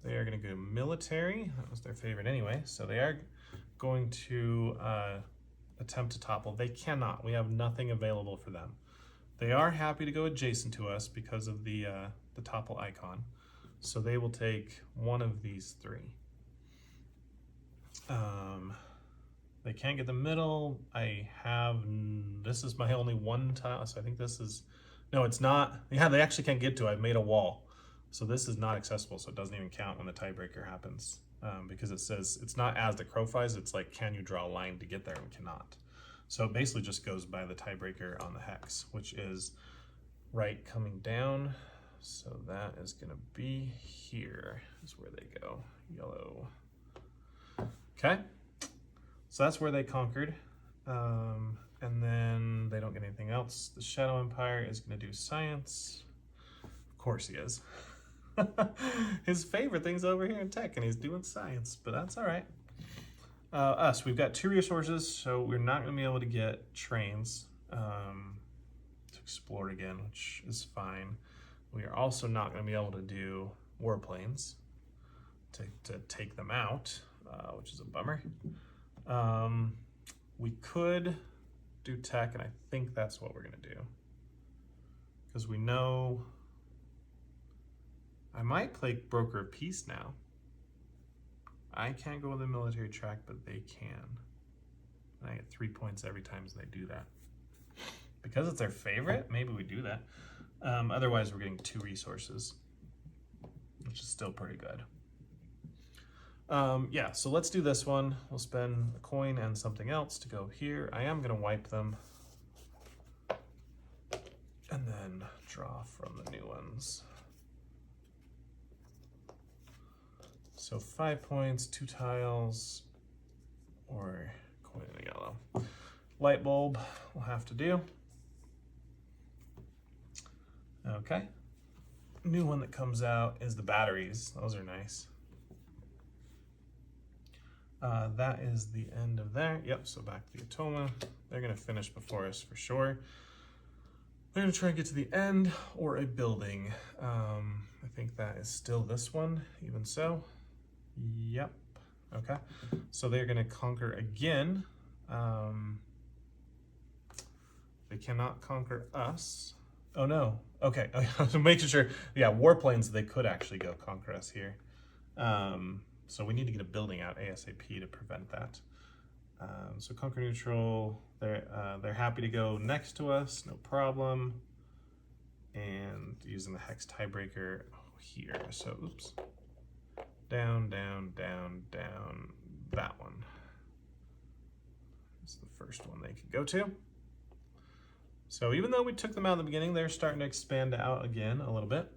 They are going to go military. That was their favorite anyway. So they are going to attempt to topple. They cannot. We have nothing available for them. They are happy to go adjacent to us because of the topple icon. So they will take one of these 3. They can't get the middle. This is my only 1 tile, so I think this is No, it's not. Yeah, they actually can't get to it. I've made a wall. So this is not accessible, so it doesn't even count when the tiebreaker happens. Because it says it's not as the crow flies, it's like, can you draw a line to get there, and cannot. So it basically just goes by the tiebreaker on the hex, which is right coming down. So that is gonna be here, is where they go, yellow. Okay, so that's where they conquered. And then they don't get anything else. The Shadow Empire is gonna do science. Of course he is. His favorite thing's over here in tech, and he's doing science, but that's all right. Us, we've got 2 resources, so we're not going to be able to get trains to explore again, which is fine. We are also not going to be able to do warplanes to take them out, which is a bummer. We could do tech, and I think that's what we're going to do. Because we know... I might play Broker of Peace now. I can't go with the military track, but they can. And I get 3 points every time they do that. Because it's their favorite, maybe we do that. Otherwise, we're getting 2 resources, which is still pretty good. Yeah, so let's do this one. We'll spend a coin and something else to go here. I am going to wipe them. And then draw from the new ones. So 5 points, 2 tiles, or coin in the yellow. Light bulb will have to do. Okay. New one that comes out is the batteries. Those are nice. That is the end of there. Yep, so back to the Atoma. They're gonna finish before us for sure. They're gonna try and get to the end or a building. I think that is still this one, even so. Yep. Okay. So they're going to conquer again. They cannot conquer us. Oh no. Okay. So making sure. Yeah, warplanes. They could actually go conquer us here. So we need to get a building out ASAP to prevent that. So conquer neutral. They're happy to go next to us. No problem. And using the hex tiebreaker here. So oops. Down, down, down, down, that one. It's the first one they could go to. So even though we took them out in the beginning, they're starting to expand out again a little bit.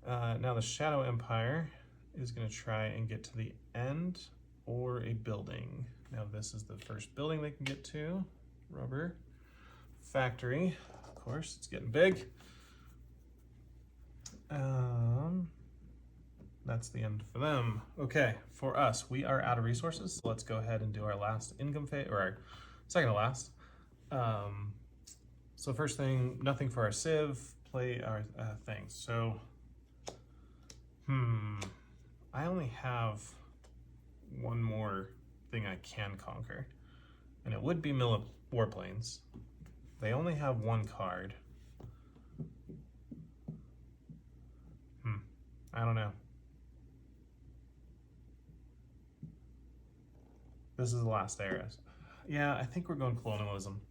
Now the Shadow Empire is going to try and get to the end or a building. Now this is the first building they can get to. Rubber factory. Of course, it's getting big. That's the end for them. Okay, for us, we are out of resources. So let's go ahead and do our last income phase, or our second to last. So first thing, nothing for our Civ, play our things. So, I only have one more thing I can conquer, and it would be warplanes. They only have 1 card. I don't know. This is the last era. Yeah, I think we're going colonialism.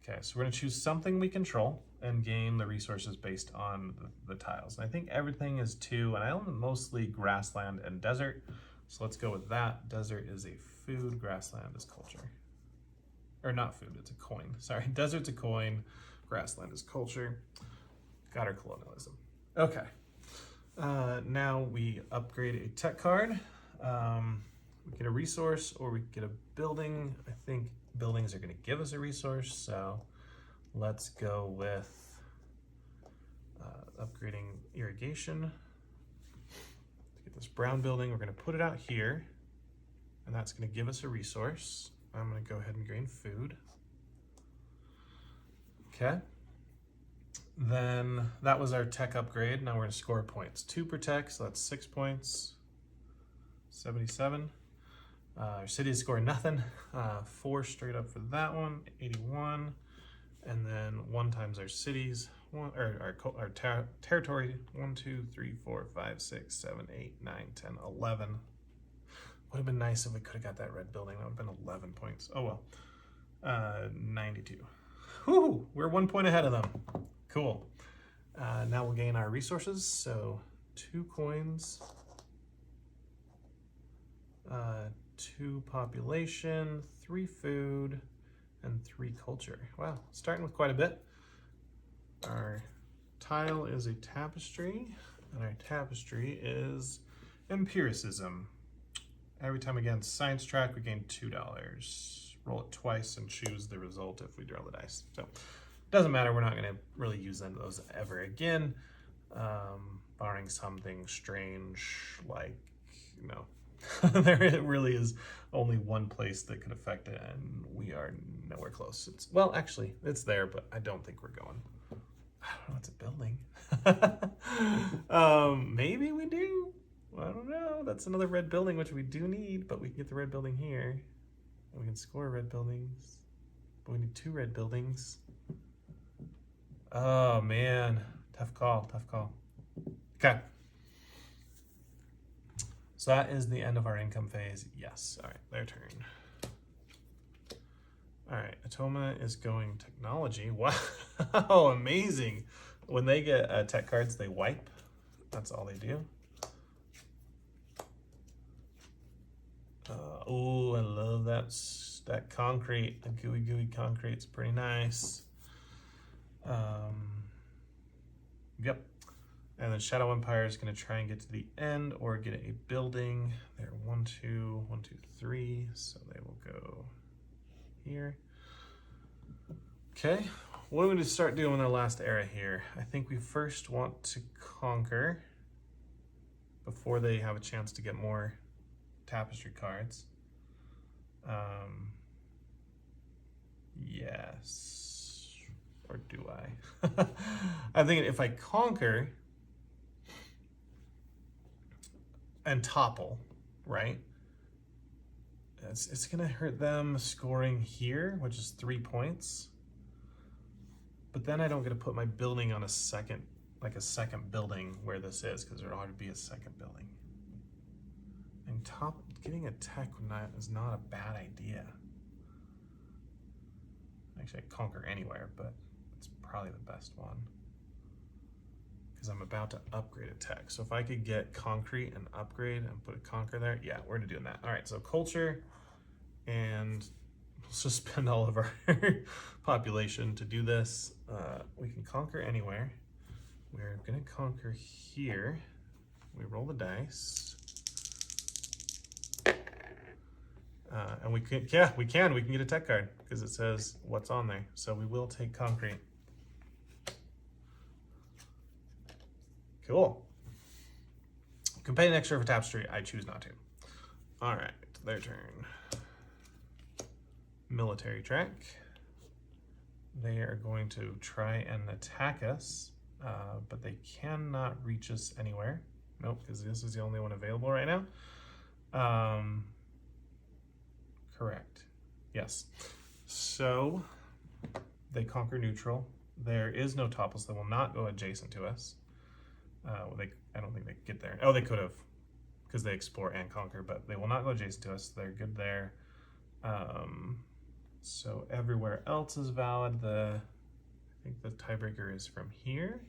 Okay, so we're gonna choose something we control and gain the resources based on the tiles. And I think everything is 2, and I own mostly grassland and desert. So let's go with that. Desert is a food, grassland is culture. Or not food, it's a coin. Sorry, desert's a coin, grassland is culture. Got our colonialism. Okay, now we upgrade a tech card. We get a resource or we get a building. I think buildings are going to give us a resource, so let's go with upgrading irrigation. To get this brown building, we're going to put it out here, and that's going to give us a resource. I'm going to go ahead and gain food. Okay. Then that was our tech upgrade. Now we're going to score points. 2 per tech, so that's 6 points. 77. Our cities score nothing. 4 straight up for that one. 81. And then 1 times our cities, our territory. 1, 2, 3, 4, 5, 6, 7, 8, 9, 10, 11. Would have been nice if we could have got that red building. That would have been 11 points. Oh well. 92. Whew, we're 1 point ahead of them. Cool. Now we'll gain our resources. So 2 coins, 2 population, 3 food, and 3 culture. Wow, starting with quite a bit. Our tile is a tapestry, and our tapestry is empiricism. Every time again, science track, we gain $2. Roll it twice and choose the result if we draw the dice. So doesn't matter, we're not going to really use those ever again, barring something strange like, you know, there really is only one place that could affect it, and we are nowhere close. Well, actually, it's there, but I don't think we're going. I don't know, it's a building. Maybe we do. I don't know. That's another red building, which we do need, but we can get the red building here. And we can score red buildings. But we need 2 red buildings. Oh, man. Tough call, tough call. Okay. So that is the end of our income phase. Yes. All right, their turn. All right, Atoma is going technology. Wow, amazing. When they get tech cards, they wipe. That's all they do. Oh, I love that concrete. The gooey concrete. It's pretty nice. Yep. And then Shadow Empire is going to try and get to the end or get a building. They're 1, 2, 1, 2, 3. So they will go here. Okay. What are we going to start doing in our last era here? I think we first want to conquer before they have a chance to get more tapestry cards. Yes. Or do I? I'm thinking if I conquer and topple, right? It's gonna hurt them scoring here, which is 3 points. But then I don't get to put my building on a second building where this is, because there ought to be a second building. And getting a tech is not a bad idea. Actually, I conquer anywhere, but it's probably the best one. Because I'm about to upgrade a tech. So if I could get concrete and upgrade and put a conquer there, yeah, we're doing that. All right, so culture, and let's just spend all of our population to do this. We can conquer anywhere. We're gonna conquer here. We roll the dice. And we can get a tech card because it says what's on there. So we will take concrete. Cool. Can pay an extra for tapestry. I choose not to. All right, their turn. Military track. They are going to try and attack us, but they cannot reach us anywhere. Nope, because this is the only one available right now. Correct. Yes. So they conquer neutral. There is no topples that will not go adjacent to us. I don't think they get there. Oh, they could have, because they explore and conquer, but they will not go adjacent to us. They're good there. So everywhere else is valid. I think the tiebreaker is from here.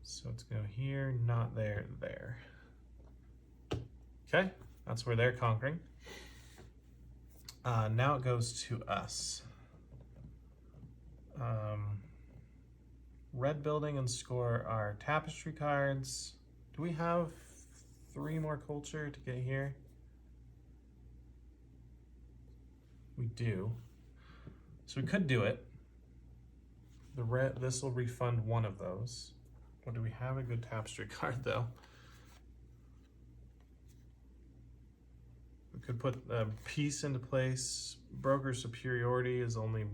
So it's go here, not there, there. Okay, that's where they're conquering. Now it goes to us. Red building and score our tapestry cards. Do we have 3 more culture to get here? We do. So we could do it. This will refund one of those. Well, do we have a good tapestry card though? We could put peace into place. Broker superiority is only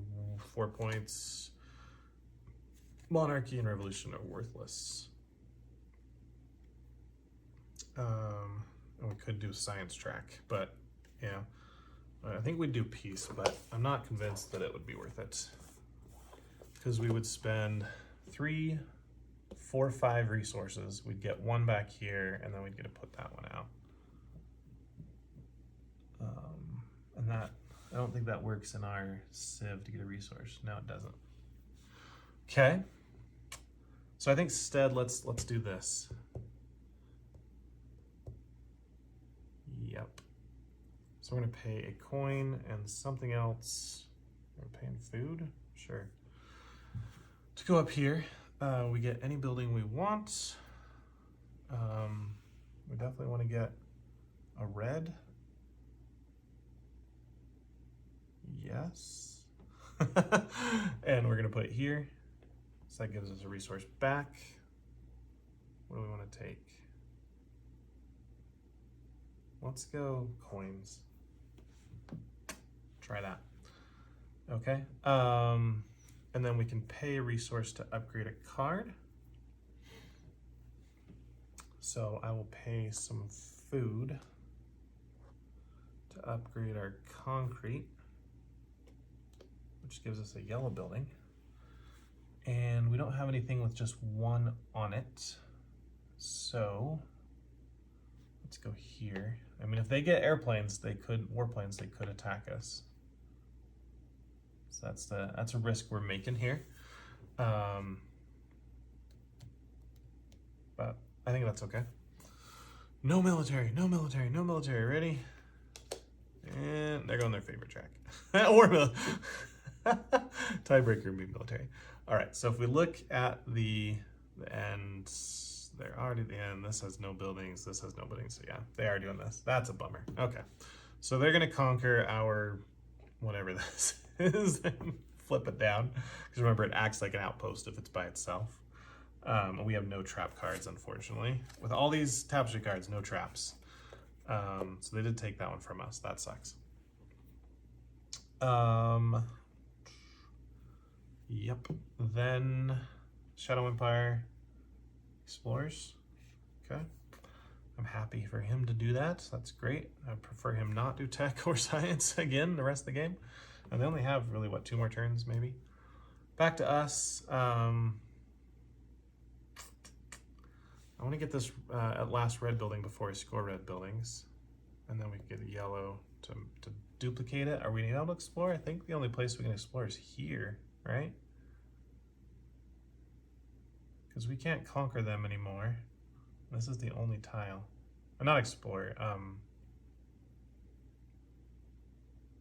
4 points. Monarchy and revolution are worthless. And we could do science track, but yeah. I think we'd do peace, but I'm not convinced that it would be worth it. Because we would spend 3, 4, 5 resources. We'd get 1 back here, and then we'd get to put that one out. And that, I don't think that works in our Civ to get a resource. No, it doesn't. Okay. So I think instead, let's do this. Yep. So we're gonna pay a coin and something else. We're paying food? Sure. To go up here, we get any building we want. We definitely want to get a red. Yes. And we're gonna put it here. So that gives us a resource back. What do we want to take? Let's go coins. Try that. Okay. And then we can pay a resource to upgrade a card. So I will pay some food to upgrade our concrete, which gives us a yellow building. And we don't have anything with just one on it. So let's go here. I mean, if they get airplanes, warplanes, they could attack us. So that's a risk we're making here. But I think that's okay. No military, no military, no military. Ready? And they're going their favorite track. Or tiebreaker would be military. All right, so if we look at the end, they're already at the end. This has no buildings, this has no buildings. So yeah, they are doing this. That's a bummer. Okay, so they're gonna conquer our, whatever this is, and flip it down. Because remember, it acts like an outpost if it's by itself. We have no trap cards, unfortunately. With all these Tapestry cards, no traps. So they did take that one from us. That sucks. Yep. Then Shadow Empire Explorers. Okay. I'm happy for him to do that. That's great. I prefer him not do tech or science again the rest of the game. And they only have really, what, 2 more turns maybe? Back to us. I want to get this at last red building before I score red buildings. And then we can get a yellow to duplicate it. Are we able to explore? I think the only place we can explore is here, right? Because we can't conquer them anymore. This is the only tile. Or not explore.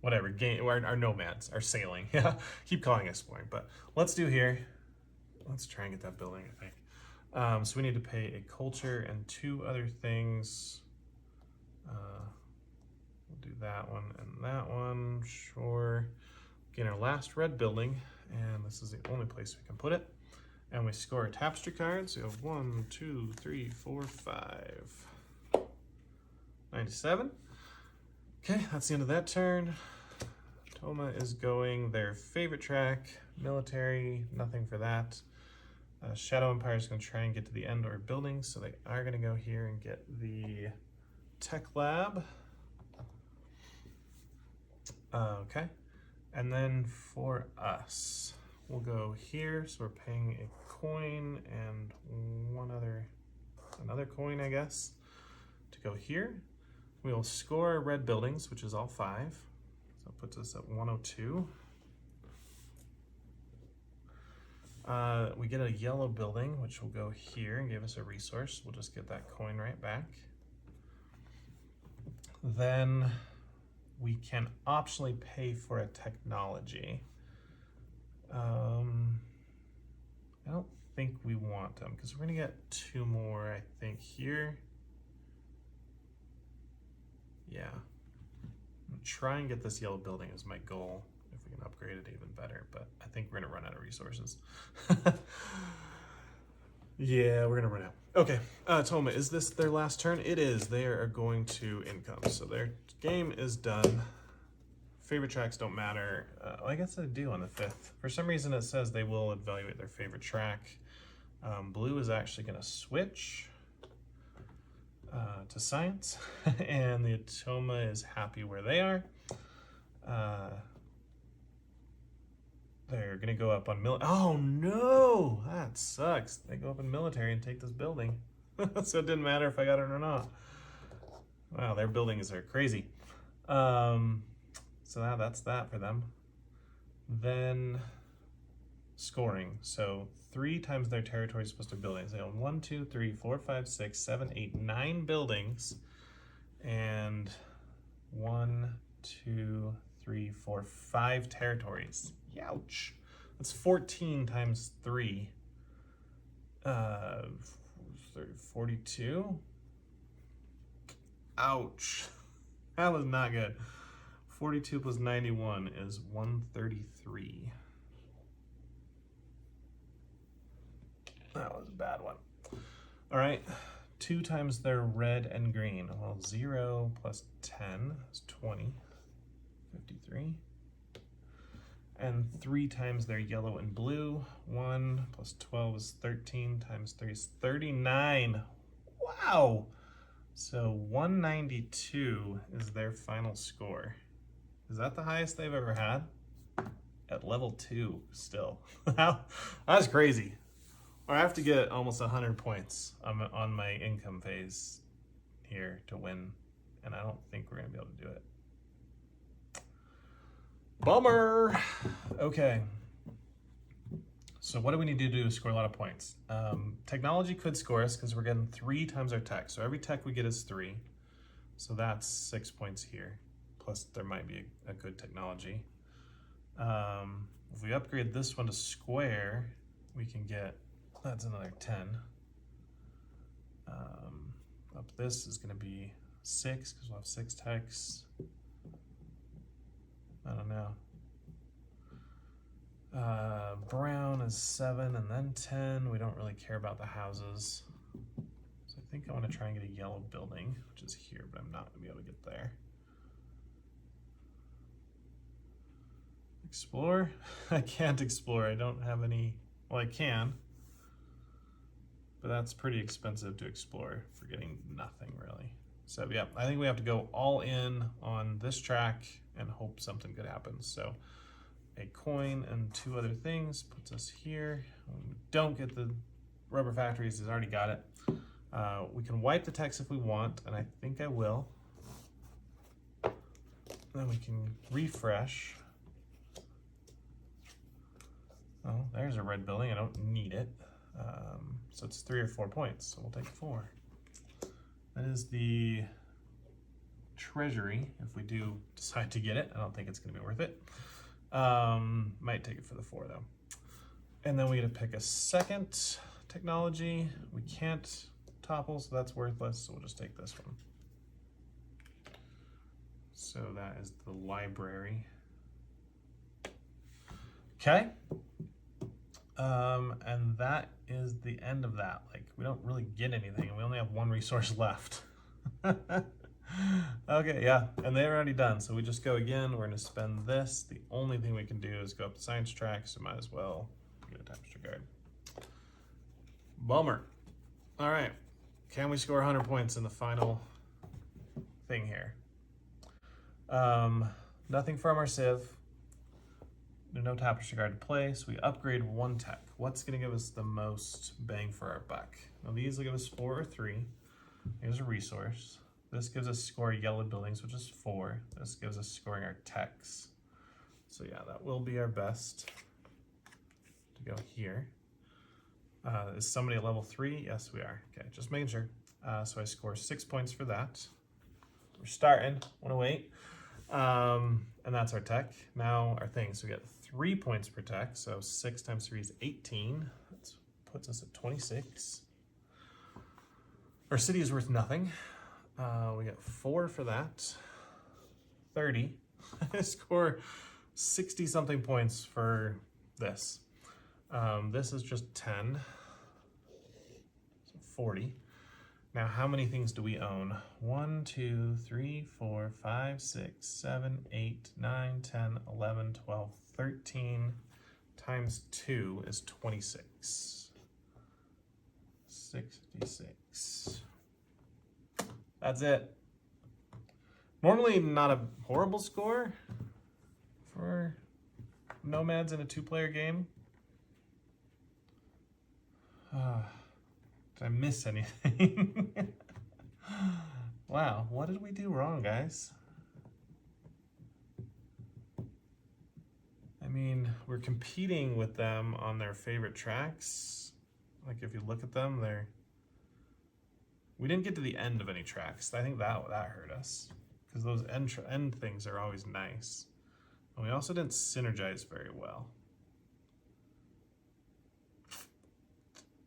Whatever, our nomads are sailing. Yeah, keep calling it exploring. But let's do here. Let's try and get that building, I think. So we need to pay a culture and 2 other things. We'll do that one and that one, sure. Get our last red building, and this is the only place we can put it. And we score a Tapestry card, so we have 1, 2, 3, 4, 5. 97. Okay, that's the end of that turn. Toma is going their favorite track, military, nothing for that. Shadow Empire is going to try and get to the end or building, so they are going to go here and get the tech lab. Okay, and then for us, we'll go here. So we're paying a coin and another coin, I guess, to go here. We'll score red buildings, which is all 5. So it puts us at 102. We get a yellow building, which will go here and give us a resource. We'll just get that coin right back. Then we can optionally pay for a technology. I don't think we want them because we're gonna get 2 more, I think, here. Yeah. I'm gonna try and get this yellow building as my goal. If we can upgrade it even better, but I think we're gonna run out of resources. Yeah, we're gonna run out. Okay, Toma, is this their last turn? It is. They are going to income, so their game is done. Favorite tracks don't matter. I guess they do on the 5th. For some reason it says they will evaluate their favorite track. Blue is actually gonna switch to science, and the Toma is happy where they are. They're gonna go up on oh no, that sucks. They go up in military and take this building. So it didn't matter if I got it or not. Wow, their buildings are crazy. So now that's that for them. Then scoring. So 3 times their territory is supposed to be buildings. They own 1, 2, 3, 4, 5, 6, 7, 8, 9 buildings. And 1, 2, 3, 4, 5 territories. Youch. That's 14 times 3. 42. Ouch. That was not good. 42 plus 91 is 133. That was a bad one. All right. 2 times their red and green. Well, 0 plus 10 is 20. 53. And 3 times their yellow and blue. 1 plus 12 is 13 times 3 is 39. Wow! So 192 is their final score. Is that the highest they've ever had? At level 2 still. That's crazy. Or I have to get almost 100 points on my income phase here to win. And I don't think we're going to be able to do it. Bummer. Okay. So what do we need to do to score a lot of points? Technology could score us because we're getting 3 times our tech. So every tech we get is 3. So that's 6 points here. Plus there might be a good technology. If we upgrade this one to square, we can get, that's another 10. Up this is going to be 6 because we'll have 6 techs. I don't know. Brown is 7 and then 10. We don't really care about the houses. So I think I want to try and get a yellow building, which is here, but I'm not going to be able to get there. Explore? I can't explore. I don't have any, well, I can. But that's pretty expensive to explore for getting nothing really. So yeah, I think we have to go all in on this track and hope something good happens. So a coin and 2 other things puts us here. When we don't get the rubber factories, he's already got it. We can wipe the text if we want, and I think I will. Then we can refresh. Oh, there's a red building. I don't need it. So it's 3 or 4 points, so we'll take 4. That is the treasury, if we do decide to get it. I don't think it's going to be worth it. Might take it for the 4, though. And then we get to pick a second technology. We can't topple, so that's worthless, so we'll just take this one. So that is the library. Okay. And that is the end of that. Like, we don't really get anything, and we only have 1 resource left. Okay, yeah, and they're already done, so we just go again. We're gonna spend this. The only thing we can do is go up the science track, so might as well get a Tapestry guard. Bummer. All right, can we score 100 points in the final thing here? Nothing from our Civ. No Tapestry guard to play, so we upgrade 1 tech. What's gonna give us the most bang for our buck? Now these will give us 4 or 3. Here's a resource. This gives us score yellow buildings, which is 4. This gives us scoring our techs. So yeah, that will be our best to go here. Is somebody at level 3? Yes, we are. Okay, just making sure. So I score 6 points for that. We're starting, wanna wait. And that's our tech. Now our thing, so we get 3 points per tech. So 6 times 3 is 18. That puts us at 26. Our city is worth nothing. We get 4 for that. 30. I score 60 something points for this. This is just 10. So 40. Now, how many things do we own? 1, 2, 3, 4, 5, 6, 7, 8, 9, 10, 11, 12, 13 times 2 is 26. 66. That's it. Normally not a horrible score for Nomads in a 2-player game. Did I miss anything? Wow, what did we do wrong, guys? I mean, we're competing with them on their favorite tracks. Like if you look at them, we didn't get to the end of any tracks. I think that hurt us because those end things are always nice. And we also didn't synergize very well.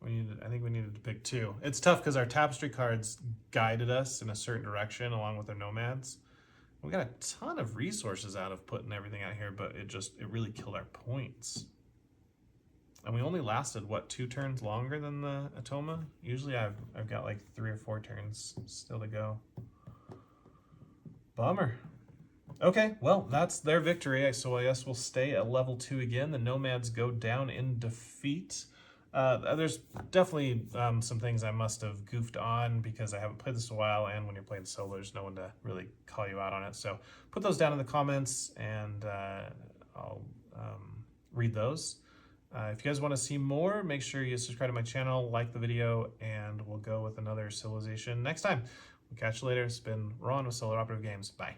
I think we needed to pick 2. It's tough because our Tapestry cards guided us in a certain direction along with our Nomads. We got a ton of resources out of putting everything out here, but it really killed our points. And we only lasted, what, 2 turns longer than the Atoma? Usually I've got like 3 or 4 turns still to go. Bummer. Okay, well, that's their victory. So I guess we'll stay at level 2 again. The Nomads go down in defeat. There's definitely some things I must have goofed on because I haven't played this in a while, and when you're playing solo, there's no one to really call you out on it. So put those down in the comments, and I'll read those. If you guys want to see more, make sure you subscribe to my channel, like the video, and we'll go with another civilization next time. We'll catch you later. It's been Ron with Solar Operative Games. Bye.